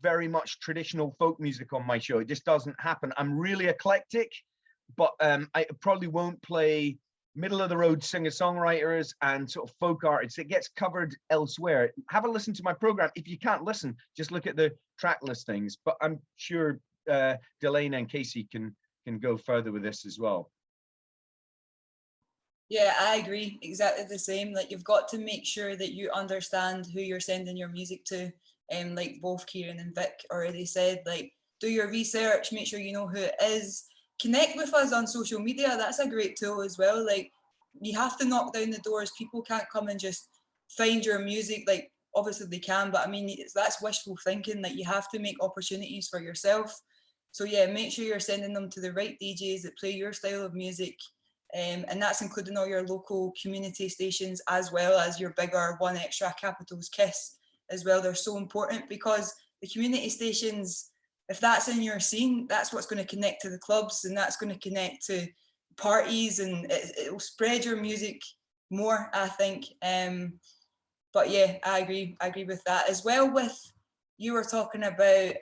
very much traditional folk music on my show. It just doesn't happen. I'm really eclectic, but I probably won't play middle of the road singer-songwriters and sort of folk artists. It gets covered elsewhere. Have a listen to my program. If you can't listen, just look at the track listings. But I'm sure Delaina and Casey can go further with this as well. Yeah, I agree. Exactly the same. Like, you've got to make sure that you understand who you're sending your music to. Like both Kieran and Vic already said, like, do your research, make sure you know who it is. Connect with us on social media. That's a great tool as well. Like, you have to knock down the doors. People can't come and just find your music. Like, obviously they can, but I mean, that's wishful thinking. Like, you have to make opportunities for yourself. So yeah, make sure you're sending them to the right DJs that play your style of music. And that's including all your local community stations, as well as your bigger One Extra, Capitals, Kiss as well. They're so important, because the community stations, if that's in your scene, that's what's going to connect to the clubs, and that's going to connect to parties, and it'll spread your music more, I think. But yeah, I agree with that as well. With, you were talking about,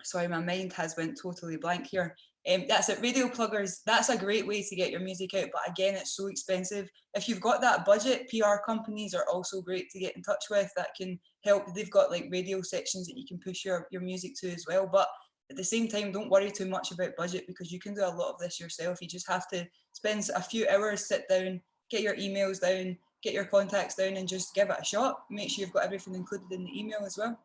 sorry, my mind has went totally blank here. That's it, radio pluggers. That's a great way to get your music out, but again, it's so expensive. If you've got that budget, PR companies are also great to get in touch with that can help. They've got like radio sections that you can push your music to as well. But at the same time, don't worry too much about budget, because you can do a lot of this yourself. You just have to spend a few hours, sit down, get your emails down, get your contacts down, and just give it a shot. Make sure you've got everything included in the email as well.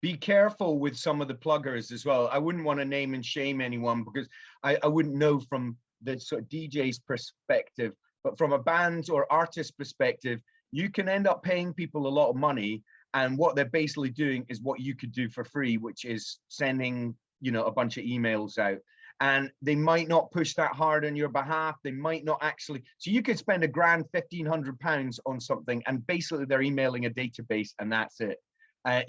Be careful with some of the pluggers as well. I wouldn't want to name and shame anyone, because I wouldn't know from the sort of DJ's perspective, but from a band or artist perspective, you can end up paying people a lot of money, and what they're basically doing is what you could do for free, which is sending, you know, a bunch of emails out. And they might not push that hard on your behalf. They might not actually. So you could spend £1,000, £1,500 on something, and basically they're emailing a database, and that's it.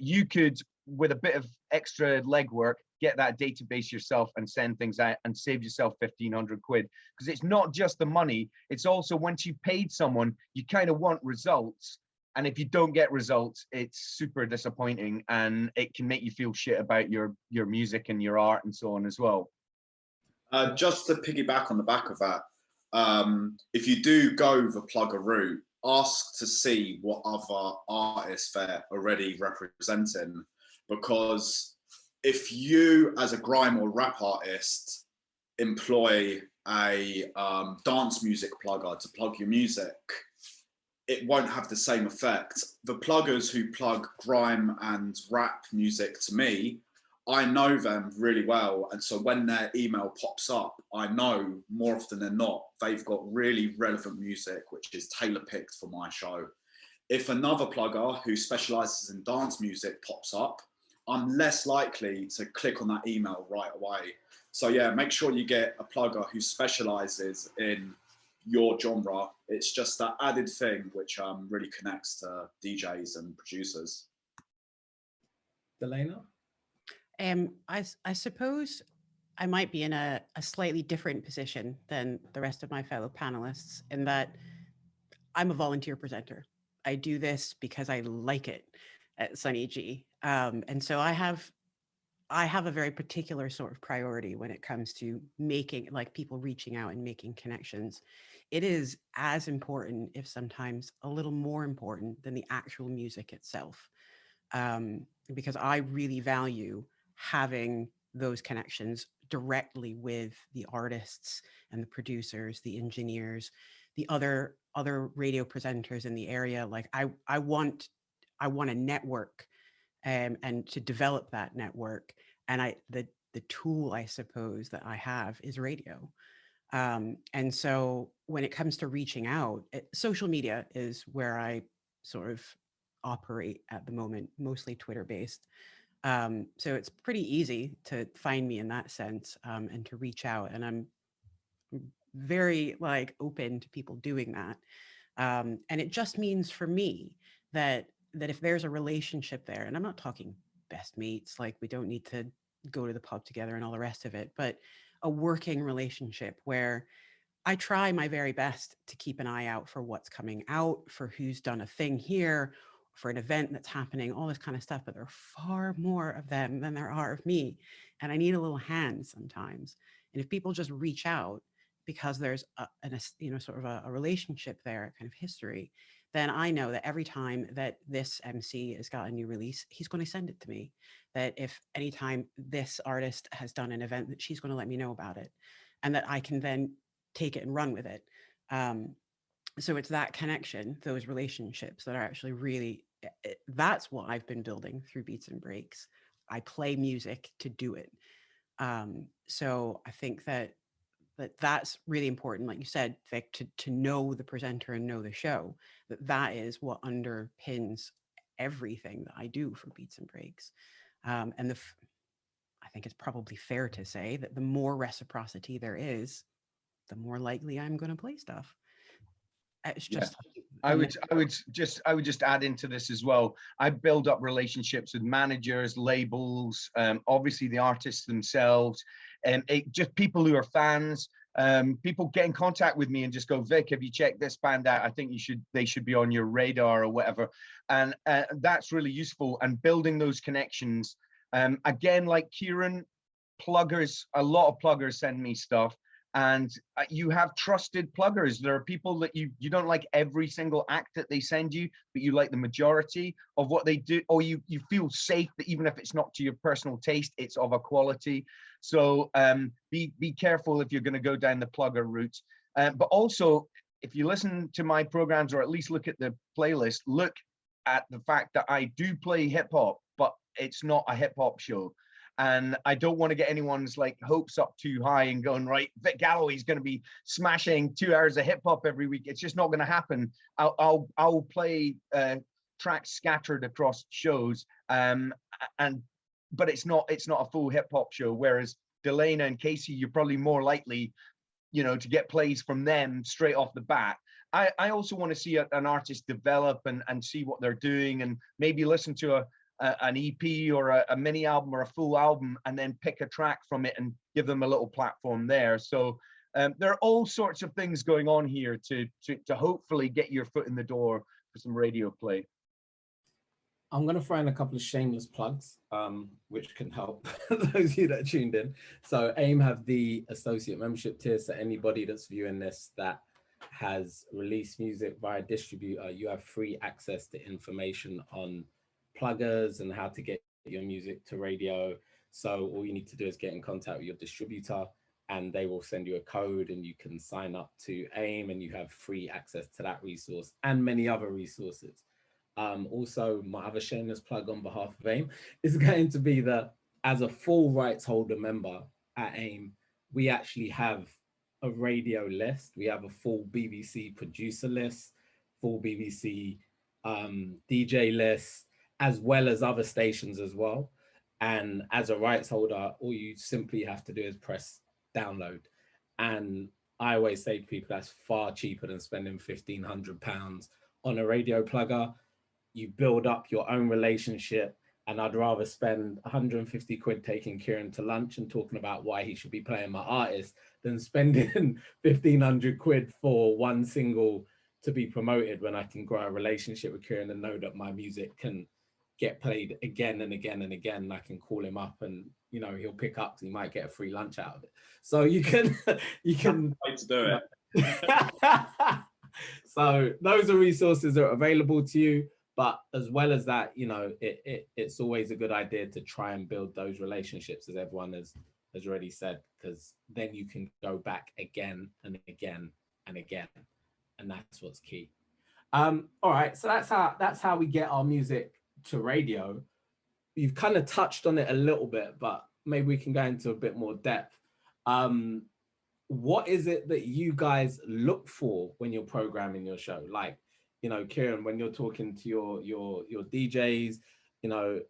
You could, with a bit of extra legwork, get that database yourself and send things out and save yourself 1,500 quid. Because it's not just the money, it's also once you've paid someone, you kind of want results. And if you don't get results, it's super disappointing, and it can make you feel shit about your music and your art and so on as well. Just to piggyback on the back of that, if you do go the plugger route, ask to see what other artists they're already representing, because if you as a grime or rap artist employ a dance music plugger to plug your music, it won't have the same effect. The pluggers who plug grime and rap music to me, I know them really well. And so when their email pops up, I know more often than not, they've got really relevant music, which is tailor-picked for my show. If another plugger who specializes in dance music pops up, I'm less likely to click on that email right away. So yeah, make sure you get a plugger who specializes in your genre. It's just that added thing which really connects to DJs and producers. Delaina? I suppose I might be in a slightly different position than the rest of my fellow panelists in that I'm a volunteer presenter. I do this because I like it at Sunny G. And so I have a very particular sort of priority when it comes to making, like, people reaching out and making connections. It is as important, if sometimes a little more important, than the actual music itself. Because I really value having those connections directly with the artists and the producers, the engineers, the other radio presenters in the area. Like I want a network, and to develop that network. And the tool, I suppose, that I have is radio. And so when it comes to reaching out, social media is where I sort of operate at the moment, mostly Twitter based. So it's pretty easy to find me in that sense, and to reach out. And I'm very open to people doing that. And it just means for me that if there's a relationship there, and I'm not talking best mates, like we don't need to go to the pub together and all the rest of it, but a working relationship where I try my very best to keep an eye out for what's coming out, for who's done a thing here, for an event that's happening, all this kind of stuff. But there are far more of them than there are of me. And I need a little hand sometimes. And if people just reach out because there's sort of a relationship there, kind of history, then I know that every time that this MC has got a new release, he's going to send it to me. That if anytime this artist has done an event, that she's going to let me know about it, and that I can then take it and run with it. So it's that connection, those relationships that are actually really, that's what I've been building through Beats and Breaks. I play music to do it. So I think that's really important, like you said, Vic, to know the presenter and know the show, that is what underpins everything that I do for Beats and Breaks. And I think it's probably fair to say that the more reciprocity there is, the more likely I'm going to play stuff. It's just. Yeah. I would just add into this as well. I build up relationships with managers, labels, obviously the artists themselves, and just people who are fans. People get in contact with me and just go, Vic, have you checked this band out? I think they should be on your radar or whatever. And that's really useful. And building those connections. Again, like Kieran, pluggers, a lot of pluggers send me stuff. And you have trusted pluggers. There are people that you don't like every single act that they send you, but you like the majority of what they do, or you feel safe that even if it's not to your personal taste, it's of a quality. So be careful if you're going to go down the plugger route. But also, if you listen to my programs, or at least look at the playlist, look at the fact that I do play hip hop, but it's not a hip hop show. And I don't want to get anyone's hopes up too high and going, right, Vic Galloway is going to be smashing 2 hours of hip hop every week. It's just not going to happen. I'll play tracks scattered across shows, but it's not a full hip hop show. Whereas Delaina and Casey, you're probably more likely, to get plays from them straight off the bat. I also want to see an artist develop and see what they're doing, and maybe listen to an EP or a mini album or a full album, and then pick a track from it and give them a little platform there. So there are all sorts of things going on here to hopefully get your foot in the door for some radio play. I'm going to throw in a couple of shameless plugs, which can help those of you that are tuned in. So AIM have the associate membership tier. So anybody that's viewing this that has released music via distributor, you have free access to information on pluggers and how to get your music to radio. So all you need to do is get in contact with your distributor and they will send you a code and you can sign up to AIM and you have free access to that resource and many other resources. Also, my other shameless plug on behalf of AIM is going to be that as a full rights holder member at AIM, we actually have a radio list. We have a full BBC producer list, full BBC DJ list, as well as other stations as well. And as a rights holder, all you simply have to do is press download. And I always say to people, that's far cheaper than spending £1,500 on a radio plugger. You build up your own relationship, and I'd rather spend 150 quid taking Kieran to lunch and talking about why he should be playing my artist than spending 1,500 quid for one single to be promoted, when I can grow a relationship with Kieran and know that my music can get played again and again and again. And I can call him up and, you know, he'll pick up, so he might get a free lunch out of it. So you can way to do it. So those are resources that are available to you. But as well as that, you know, it's always a good idea to try and build those relationships, as everyone has already said, because then you can go back again and again and again. And that's what's key. All right, so that's how we get our music to radio. You've kind of touched on it a little bit, but maybe we can go into a bit more depth. What is it that you guys look for when you're programming your show? Like, you know, Kieran, when you're talking to your DJs, you know,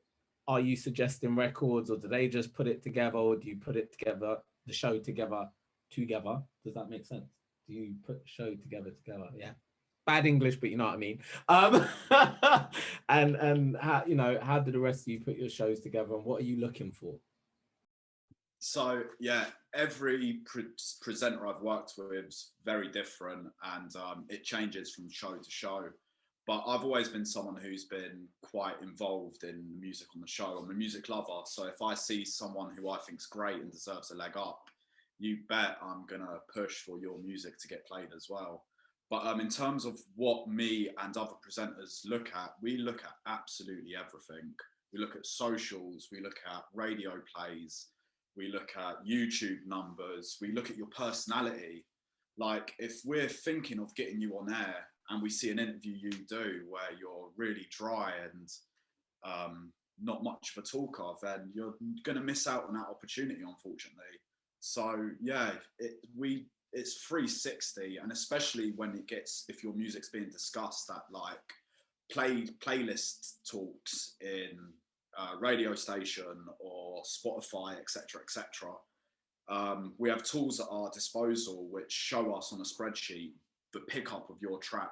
are you suggesting records, or do they just put it together, or do you put it together, the show together? Does that make sense? Do you put show together? Yeah. Bad English, but you know what I mean. And how, you know, how do the rest of you put your shows together, and what are you looking for? So yeah, every presenter I've worked with is very different, and it changes from show to show. But I've always been someone who's been quite involved in the music on the show. I'm a music lover, so if I see someone who I think's great and deserves a leg up, you bet I'm gonna push for your music to get played as well. But in terms of what me and other presenters look at, we look at absolutely everything. We look at socials, we look at radio plays, we look at YouTube numbers, we look at your personality. Like, if we're thinking of getting you on air and we see an interview you do where you're really dry and not much of a talker, then you're going to miss out on that opportunity, unfortunately. So yeah, it's 360, and especially when it gets, if your music's being discussed at like playlist talks in radio station or Spotify, etc., etc. We have tools at our disposal which show us on a spreadsheet the pickup of your track.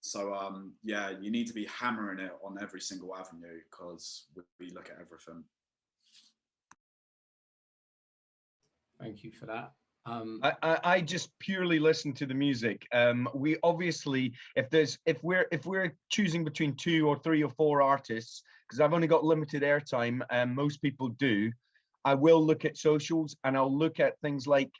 So yeah, you need to be hammering it on every single avenue, because we look at everything. Thank you for that. I just purely listen to the music. We obviously, if we're choosing between 2 or 3 or 4 artists, because I've only got limited airtime, and most people do, I will look at socials, and I'll look at things like,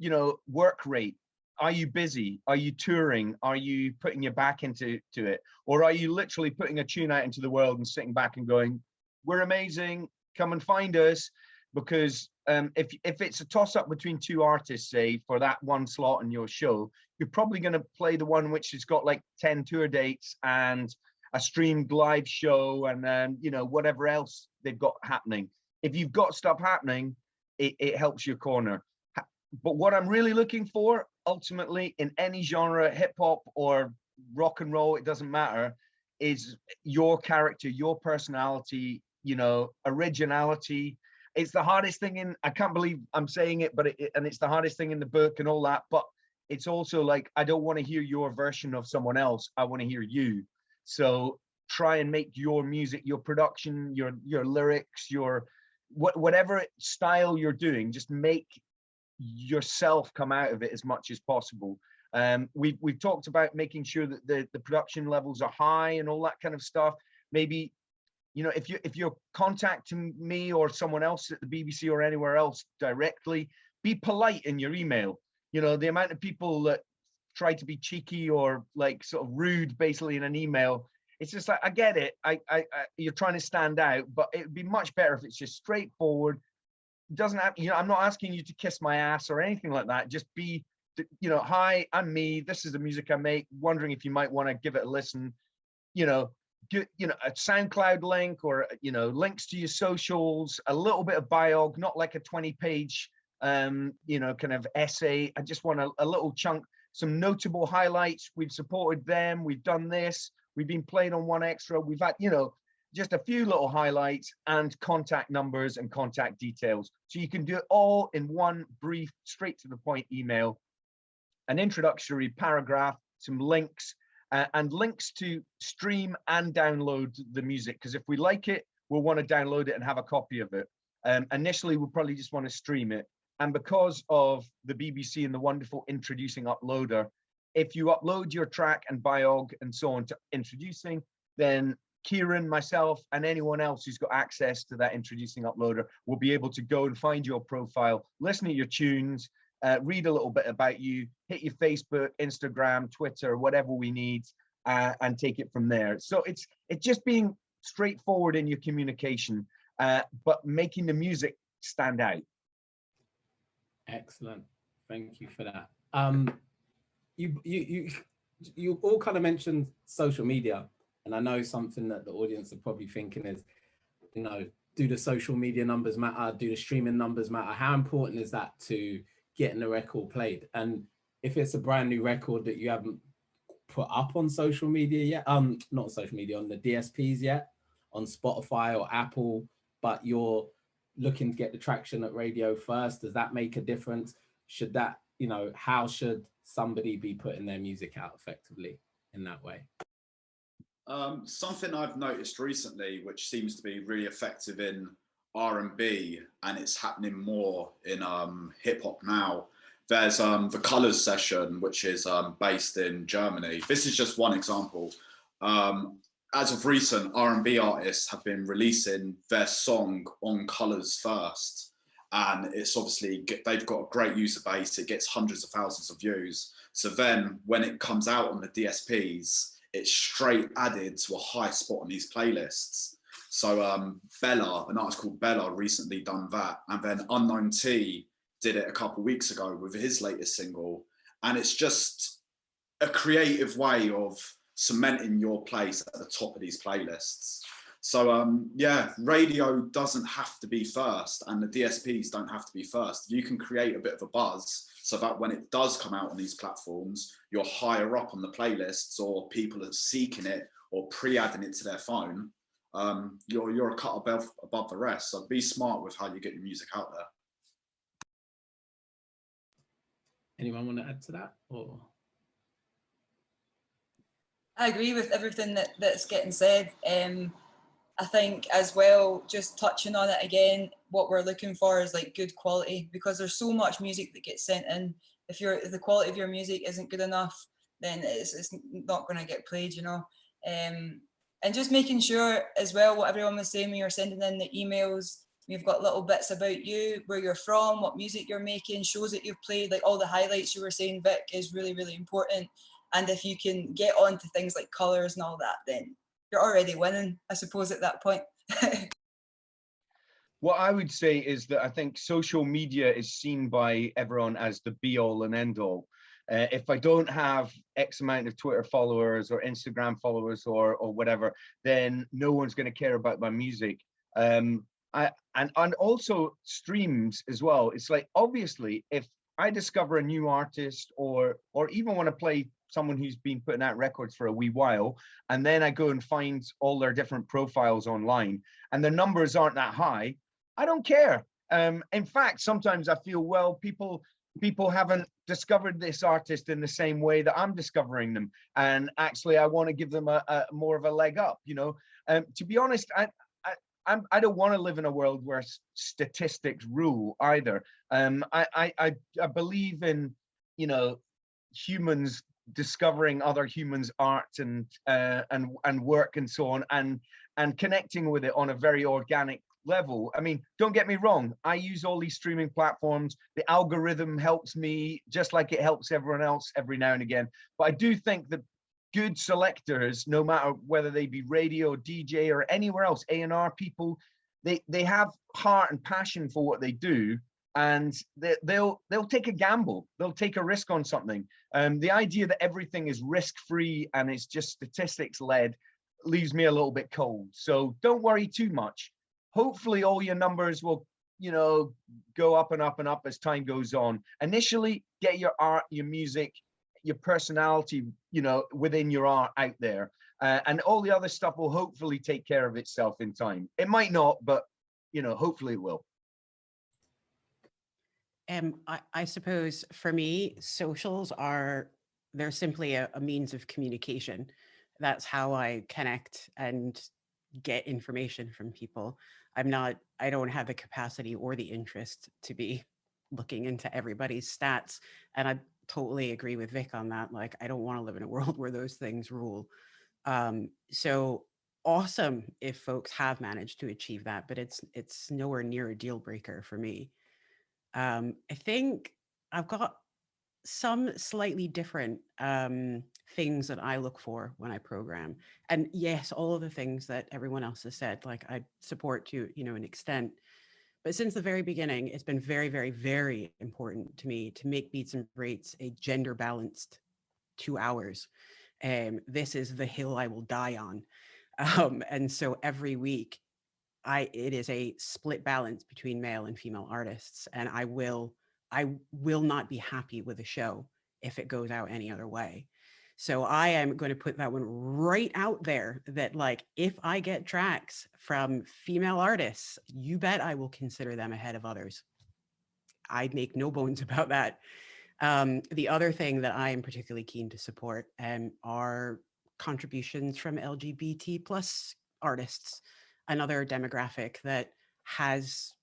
you know, work rate. Are you busy? Are you touring? Are you putting your back into it? Or are you literally putting a tune out into the world and sitting back and going, we're amazing, come and find us? Because if it's a toss-up between 2 artists, say, for that one slot in your show, you're probably going to play the one which has got like 10 tour dates and a streamed live show, and then, you know, whatever else they've got happening. If you've got stuff happening, it helps your corner. But what I'm really looking for, ultimately, in any genre, hip hop or rock and roll, it doesn't matter, is your character, your personality, you know, originality. It's the hardest thing in, I can't believe I'm saying it, but and it's the hardest thing in the book and all that, but it's also like, I don't want to hear your version of someone else. I want to hear you. So try and make your music, your production, your lyrics, your whatever style you're doing, just make yourself come out of it as much as possible. We've talked about making sure that the production levels are high and all that kind of stuff. Maybe, you know, if you're contacting me or someone else at the BBC or anywhere else directly, be polite in your email. You know, the amount of people that try to be cheeky or like sort of rude basically in an email, it's just like, I get it, you're trying to stand out, but it'd be much better if it's just straightforward. doesn't have, you know, I'm not asking you to kiss my ass or anything like that. Just be, you know, hi, I'm me. This is the music I make. Wondering if you might want to give it a listen. You know, get, you know, a SoundCloud link, or, you know, links to your socials, a little bit of biog, not like a 20-page, you know, kind of essay. I just want a little chunk, some notable highlights. We've supported them. We've done this. We've been playing on One Extra. We've had, you know, just a few little highlights and contact numbers and contact details. So you can do it all in one brief, straight to the point email, an introductory paragraph, some links, and links to stream and download the music. Because if we like it, we'll want to download it and have a copy of it. Initially, we'll probably just want to stream it. And because of the BBC and the wonderful introducing uploader, if you upload your track and biog and so on to introducing, then Kieran, myself, and anyone else who's got access to that introducing uploader will be able to go and find your profile, listen to your tunes, read a little bit about you, hit your Facebook, Instagram, Twitter, whatever we need, and take it from there. So it's just being straightforward in your communication, but making the music stand out. Excellent. Thank you for that. You all kind of mentioned social media, and I know something that the audience are probably thinking is, you know, do the social media numbers matter? Do the streaming numbers matter? How important is that to getting the record played? And if it's a brand new record that you haven't put up on social media yet, not social media, on the DSPs yet, on Spotify or Apple, but you're looking to get the traction at radio first, does that make a difference? Should that, you know, how should somebody be putting their music out effectively in that way? Something I've noticed recently, which seems to be really effective in R&B, and it's happening more in hip hop now. There's the Colors session, which is based in Germany. This is just one example. As of recent, R&B artists have been releasing their song on Colors first. And it's obviously, they've got a great user base. It gets hundreds of thousands of views. So then when it comes out on the DSPs, it's straight added to a high spot on these playlists. So Bella, an artist called Bella, recently done that. And then Unknown T did it a couple of weeks ago with his latest single. And it's just a creative way of cementing your place at the top of these playlists. So yeah, radio doesn't have to be first, and the DSPs don't have to be first. You can create a bit of a buzz so that when it does come out on these platforms, you're higher up on the playlists, or people are seeking it or pre-adding it to their phone. You're a cut above the rest. So be smart with how you get your music out there. Anyone want to add to that? Or I agree with everything that's getting said. I think as well, just touching on it again, what we're looking for is like good quality, because there's so much music that gets sent in. If the quality of your music isn't good enough, then it's not going to get played, you know. And just making sure as well, what everyone was saying when you're sending in the emails, we've got little bits about you, where you're from, what music you're making, shows that you've played, like all the highlights you were saying, Vic, is really, really important. And if you can get on to things like colours and all that, then you're already winning, I suppose, at that point. What I would say is that I think social media is seen by everyone as the be all and end all. If I don't have X amount of Twitter followers or Instagram followers or whatever, then no one's going to care about my music. And also streams as well. It's like, obviously, if I discover a new artist or even want to play someone who's been putting out records for a wee while, and then I go and find all their different profiles online and their numbers aren't that high, I don't care. In fact, sometimes I feel, well, people haven't discovered this artist in the same way that I'm discovering them, and actually I want to give them a more of a leg up, you know. To be honest, I don't want to live in a world where statistics rule either. I believe in, you know, humans discovering other humans' art and work and so on, and connecting with it on a very organic level. I mean, don't get me wrong, I use all these streaming platforms. The algorithm helps me just like it helps everyone else every now and again. But I do think that good selectors, no matter whether they be radio, DJ, or anywhere else, A&R people, they have heart and passion for what they do, and they'll take a gamble, they'll take a risk on something. The idea that everything is risk-free and it's just statistics led leaves me a little bit cold. So don't worry too much. Hopefully all your numbers will, you know, go up and up and up as time goes on. Initially, get your art, your music, your personality, you know, within your art out there. And all the other stuff will hopefully take care of itself in time. It might not, but, you know, hopefully it will. I suppose for me, socials they're simply a means of communication. That's how I connect and get information from people. I don't have the capacity or the interest to be looking into everybody's stats. And I totally agree with Vic on that. Like, I don't want to live in a world where those things rule. So awesome if folks have managed to achieve that, but it's nowhere near a deal breaker for me. I think I've got some slightly different things that I look for when I program. And yes, all of the things that everyone else has said, like I support to, you know, an extent. But since the very beginning, it's been very, very, very important to me to make Beats and Breaks a gender balanced 2 hours. This is the hill I will die on. And so every week, it is a split balance between male and female artists, and I will not be happy with a show if it goes out any other way. So I am going to put that one right out there, that like, if I get tracks from female artists, you bet I will consider them ahead of others. I make no bones about that. The other thing that I am particularly keen to support are contributions from LGBT plus artists, another demographic that has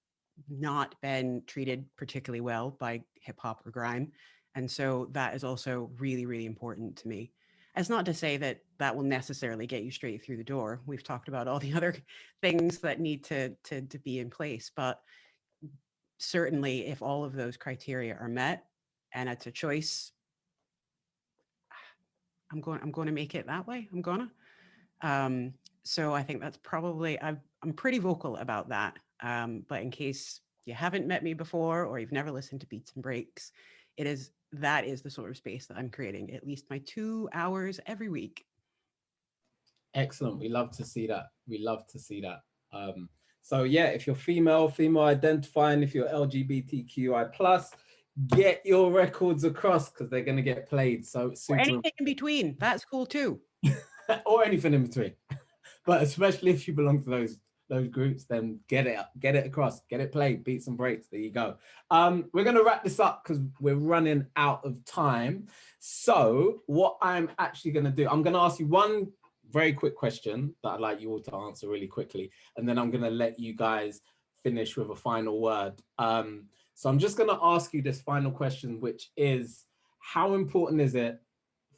not been treated particularly well by hip hop or grime. And so that is also really, really important to me. It's not to say that that will necessarily get you straight through the door. We've talked about all the other things that need to be in place, but certainly if all of those criteria are met and it's a choice, I'm going to make it that way. So I think that's probably, I'm pretty vocal about that. But in case you haven't met me before or you've never listened to Beats and Breaks, that is the sort of space that I'm creating, at least my 2 hours every week. Excellent. We love to see that. We love to see that. So yeah, if you're female identifying, if you're LGBTQI+, get your records across because they're going to get played. So or anything in between, that's cool too. Or anything in between. But especially if you belong to those groups, then get it across, get it played, Beats and Breaks. There you go. We're going to wrap this up because we're running out of time. So what I'm actually going to do, I'm going to ask you one very quick question that I'd like you all to answer really quickly, and then I'm going to let you guys finish with a final word. So I'm just going to ask you this final question, which is, how important is it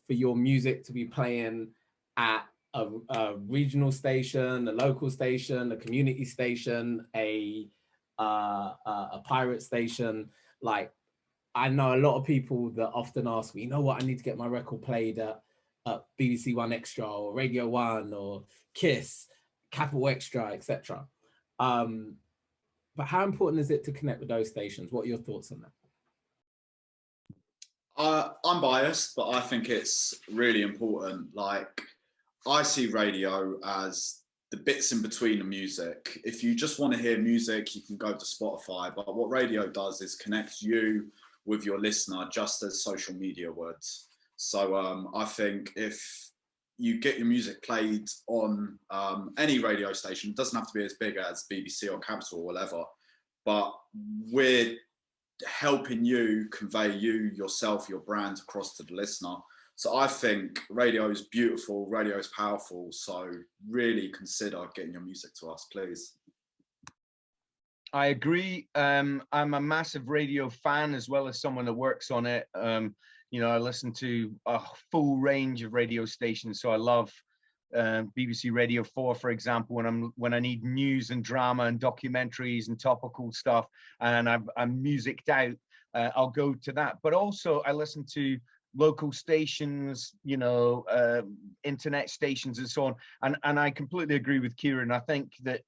for your music to be playing at a regional station, a local station, a community station, a pirate station? Like, I know a lot of people that often ask me, you know what, I need to get my record played at BBC One Extra or Radio 1 or KISS, Capital Extra, etc. But how important is it to connect with those stations? What are your thoughts on that? I'm biased, but I think it's really important. Like, I see radio as the bits in between the music. If you just want to hear music, you can go to Spotify. But what radio does is connect you with your listener, just as social media would. So I think if you get your music played on any radio station, it doesn't have to be as big as BBC or Capital or whatever, but we're helping you convey yourself, your brand across to the listener. So I think radio is beautiful, radio is powerful. So really consider getting your music to us, please. I agree. I'm a massive radio fan as well as someone that works on it. You know, I listen to a full range of radio stations. So I love BBC Radio 4, for example, when I need news and drama and documentaries and topical stuff, and I'm musicked out, I'll go to that. But also I listen to local stations, you know, internet stations and so on. And I completely agree with Kieran. I think that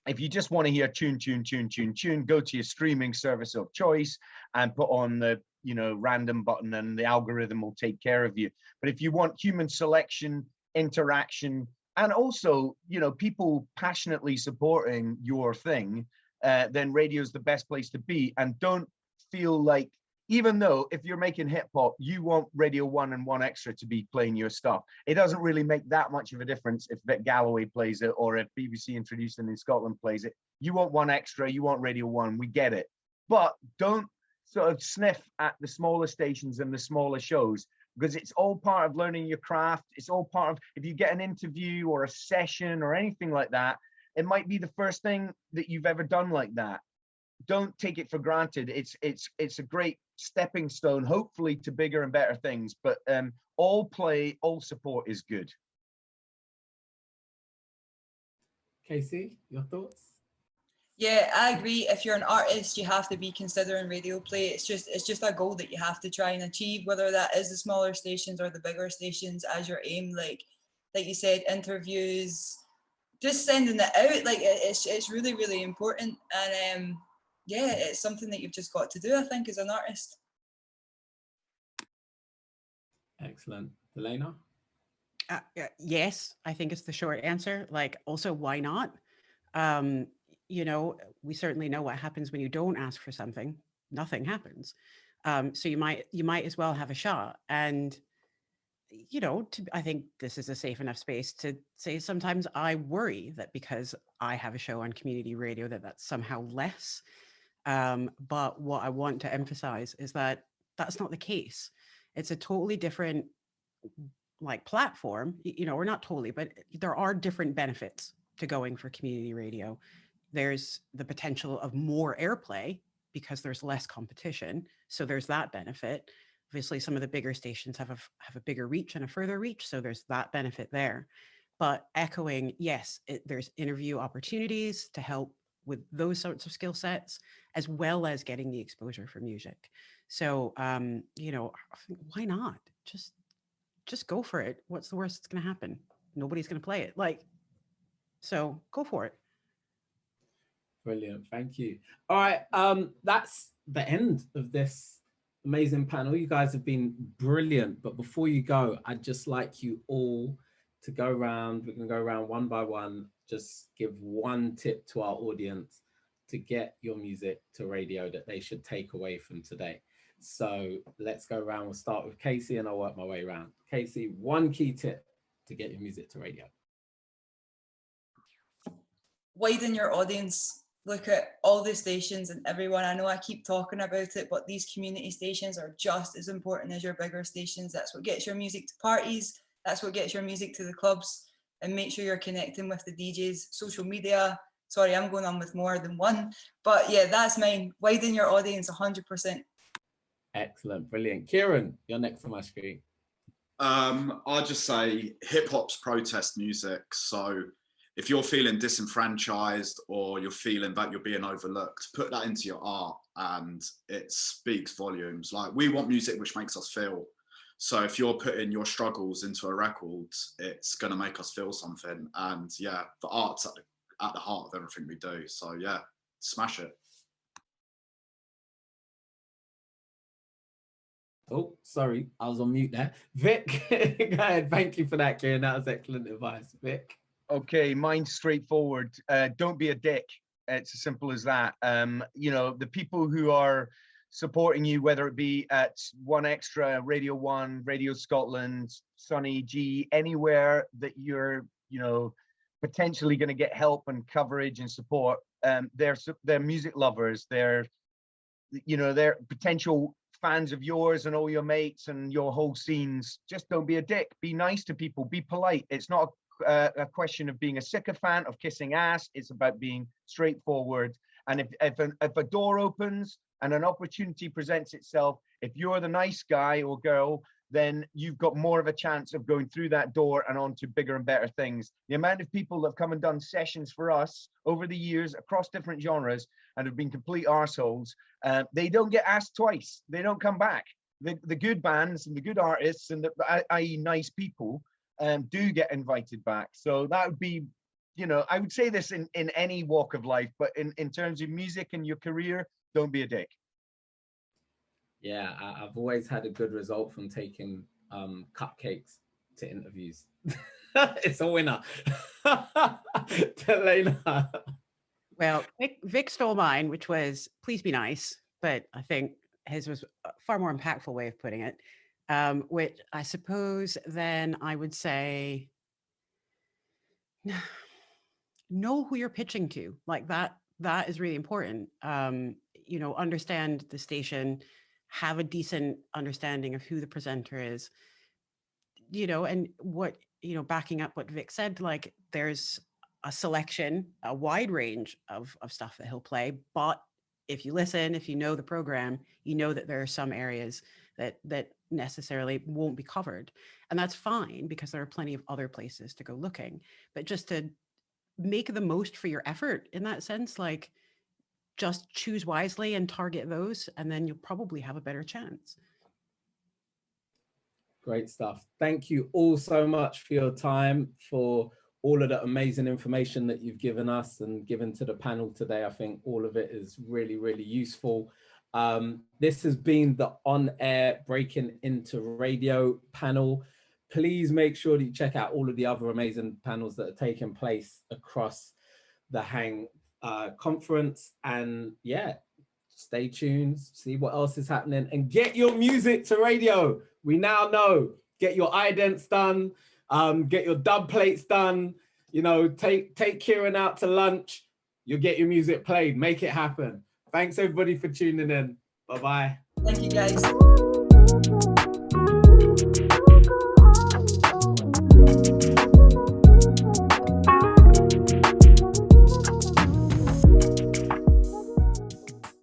if you just want to hear tune, go to your streaming service of choice and put on the, you know, random button, and the algorithm will take care of you. But if you want human selection, interaction, and also, you know, people passionately supporting your thing, then radio is the best place to be. And don't feel like, even though if you're making hip hop, you want Radio 1 and 1Extra to be playing your stuff. It doesn't really make that much of a difference if Vic Galloway plays it or if BBC Introduced in Scotland plays it. You want 1Extra, you want Radio 1, we get it. But don't sort of sniff at the smaller stations and the smaller shows, because it's all part of learning your craft. It's all part of, if you get an interview or a session or anything like that, it might be the first thing that you've ever done like that. Don't take it for granted. It's a great stepping stone, hopefully, to bigger and better things. But all play, all support is good. Casey, your thoughts? Yeah, I agree. If you're an artist, you have to be considering radio play. It's just a goal that you have to try and achieve, whether that is the smaller stations or the bigger stations as your aim. Like you said, interviews, just sending it out. Like it's really, really important. And yeah, it's something that you've just got to do, I think, as an artist. Excellent. Delaina? Yes, I think it's the short answer. Like, also, why not? You know, we certainly know what happens when you don't ask for something. Nothing happens. So you might as well have a shot. And, you know, I think this is a safe enough space to say sometimes I worry that because I have a show on community radio that's somehow less. But what I want to emphasize is that that's not the case. It's a totally different like platform, you know, or not totally, but there are different benefits to going for community radio. There's the potential of more airplay because there's less competition. So there's that benefit. Obviously, some of the bigger stations have a bigger reach and a further reach. So there's that benefit there. But echoing, yes, there's interview opportunities to help with those sorts of skill sets, as well as getting the exposure for music. So, you know, why not? Just go for it. What's the worst that's going to happen? Nobody's going to play it. Like, so go for it. Brilliant. Thank you. All right. That's the end of this amazing panel. You guys have been brilliant. But before you go, I'd just like you all to go around. We're going to go around one by one. Just give one tip to our audience to get your music to radio that they should take away from today. So let's go around. We'll start with Casey and I'll work my way around. Casey, one key tip to get your music to radio. Widen your audience. Look at all the stations and everyone. I know I keep talking about it, but these community stations are just as important as your bigger stations. That's what gets your music to parties. That's what gets your music to the clubs. And make sure you're connecting with the DJs, social media. Sorry, I'm going on with more than one. But yeah, that's mine. Widen your audience 100%. Excellent. Brilliant. Kieran, you're next on my screen. I'll just say hip hop's protest music. So if you're feeling disenfranchised or you're feeling that you're being overlooked, put that into your art and it speaks volumes. Like, we want music which makes us feel. So if you're putting your struggles into a record, it's going to make us feel something. And yeah, the art's at the heart of everything we do. So yeah, smash it. Oh, sorry, I was on mute there. Vic, go ahead. Thank you for that, Kieran. That was excellent advice. Vic. Okay, mine's straightforward. Don't be a dick. It's as simple as that. You know, the people who are supporting you, whether it be at 1Extra, Radio 1, Radio Scotland, Sunny G, anywhere that you're, you know, potentially going to get help and coverage and support, they're music lovers. They're, you know, they're potential fans of yours and all your mates and your whole scenes. Just don't be a dick. Be nice to people. Be polite. It's not a question of being a sycophant, of kissing ass. It's about being straightforward. And if a door opens and an opportunity presents itself, if you're the nice guy or girl, then you've got more of a chance of going through that door and on to bigger and better things. The amount of people that have come and done sessions for us over the years across different genres and have been complete arseholes, they don't get asked twice. They don't come back. The good bands and the good artists and i.e. nice people do get invited back. So that would be you know, I would say this in any walk of life, but in terms of music and your career, don't be a dick. Yeah, I've always had a good result from taking cupcakes to interviews. It's a winner. Delaina. Well, Vic stole mine, which was please be nice, but I think his was a far more impactful way of putting it, which I suppose then I would say know who you're pitching to. Like that is really important. You know, understand the station, have a decent understanding of who the presenter is, you know, and what, you know, backing up what Vic said, like there's a selection, a wide range of stuff that he'll play. But if you listen, if you know the program, you know that there are some areas that necessarily won't be covered. And that's fine because there are plenty of other places to go looking. But just to make the most for your effort in that sense, like just choose wisely and target those, and then you'll probably have a better chance. Great stuff. Thank you all so much for your time, for all of the amazing information that you've given us and given to the panel today. I think all of it is really, really useful. This has been the On-Air Breaking Into Radio panel. Please make sure that you check out all of the other amazing panels that are taking place across the Hang conference. And yeah, stay tuned, see what else is happening, and get your music to radio. We now know, get your idents done, get your dub plates done, you know, take Kieran out to lunch, you'll get your music played, make it happen. Thanks everybody for tuning in. Bye-bye. Thank you guys.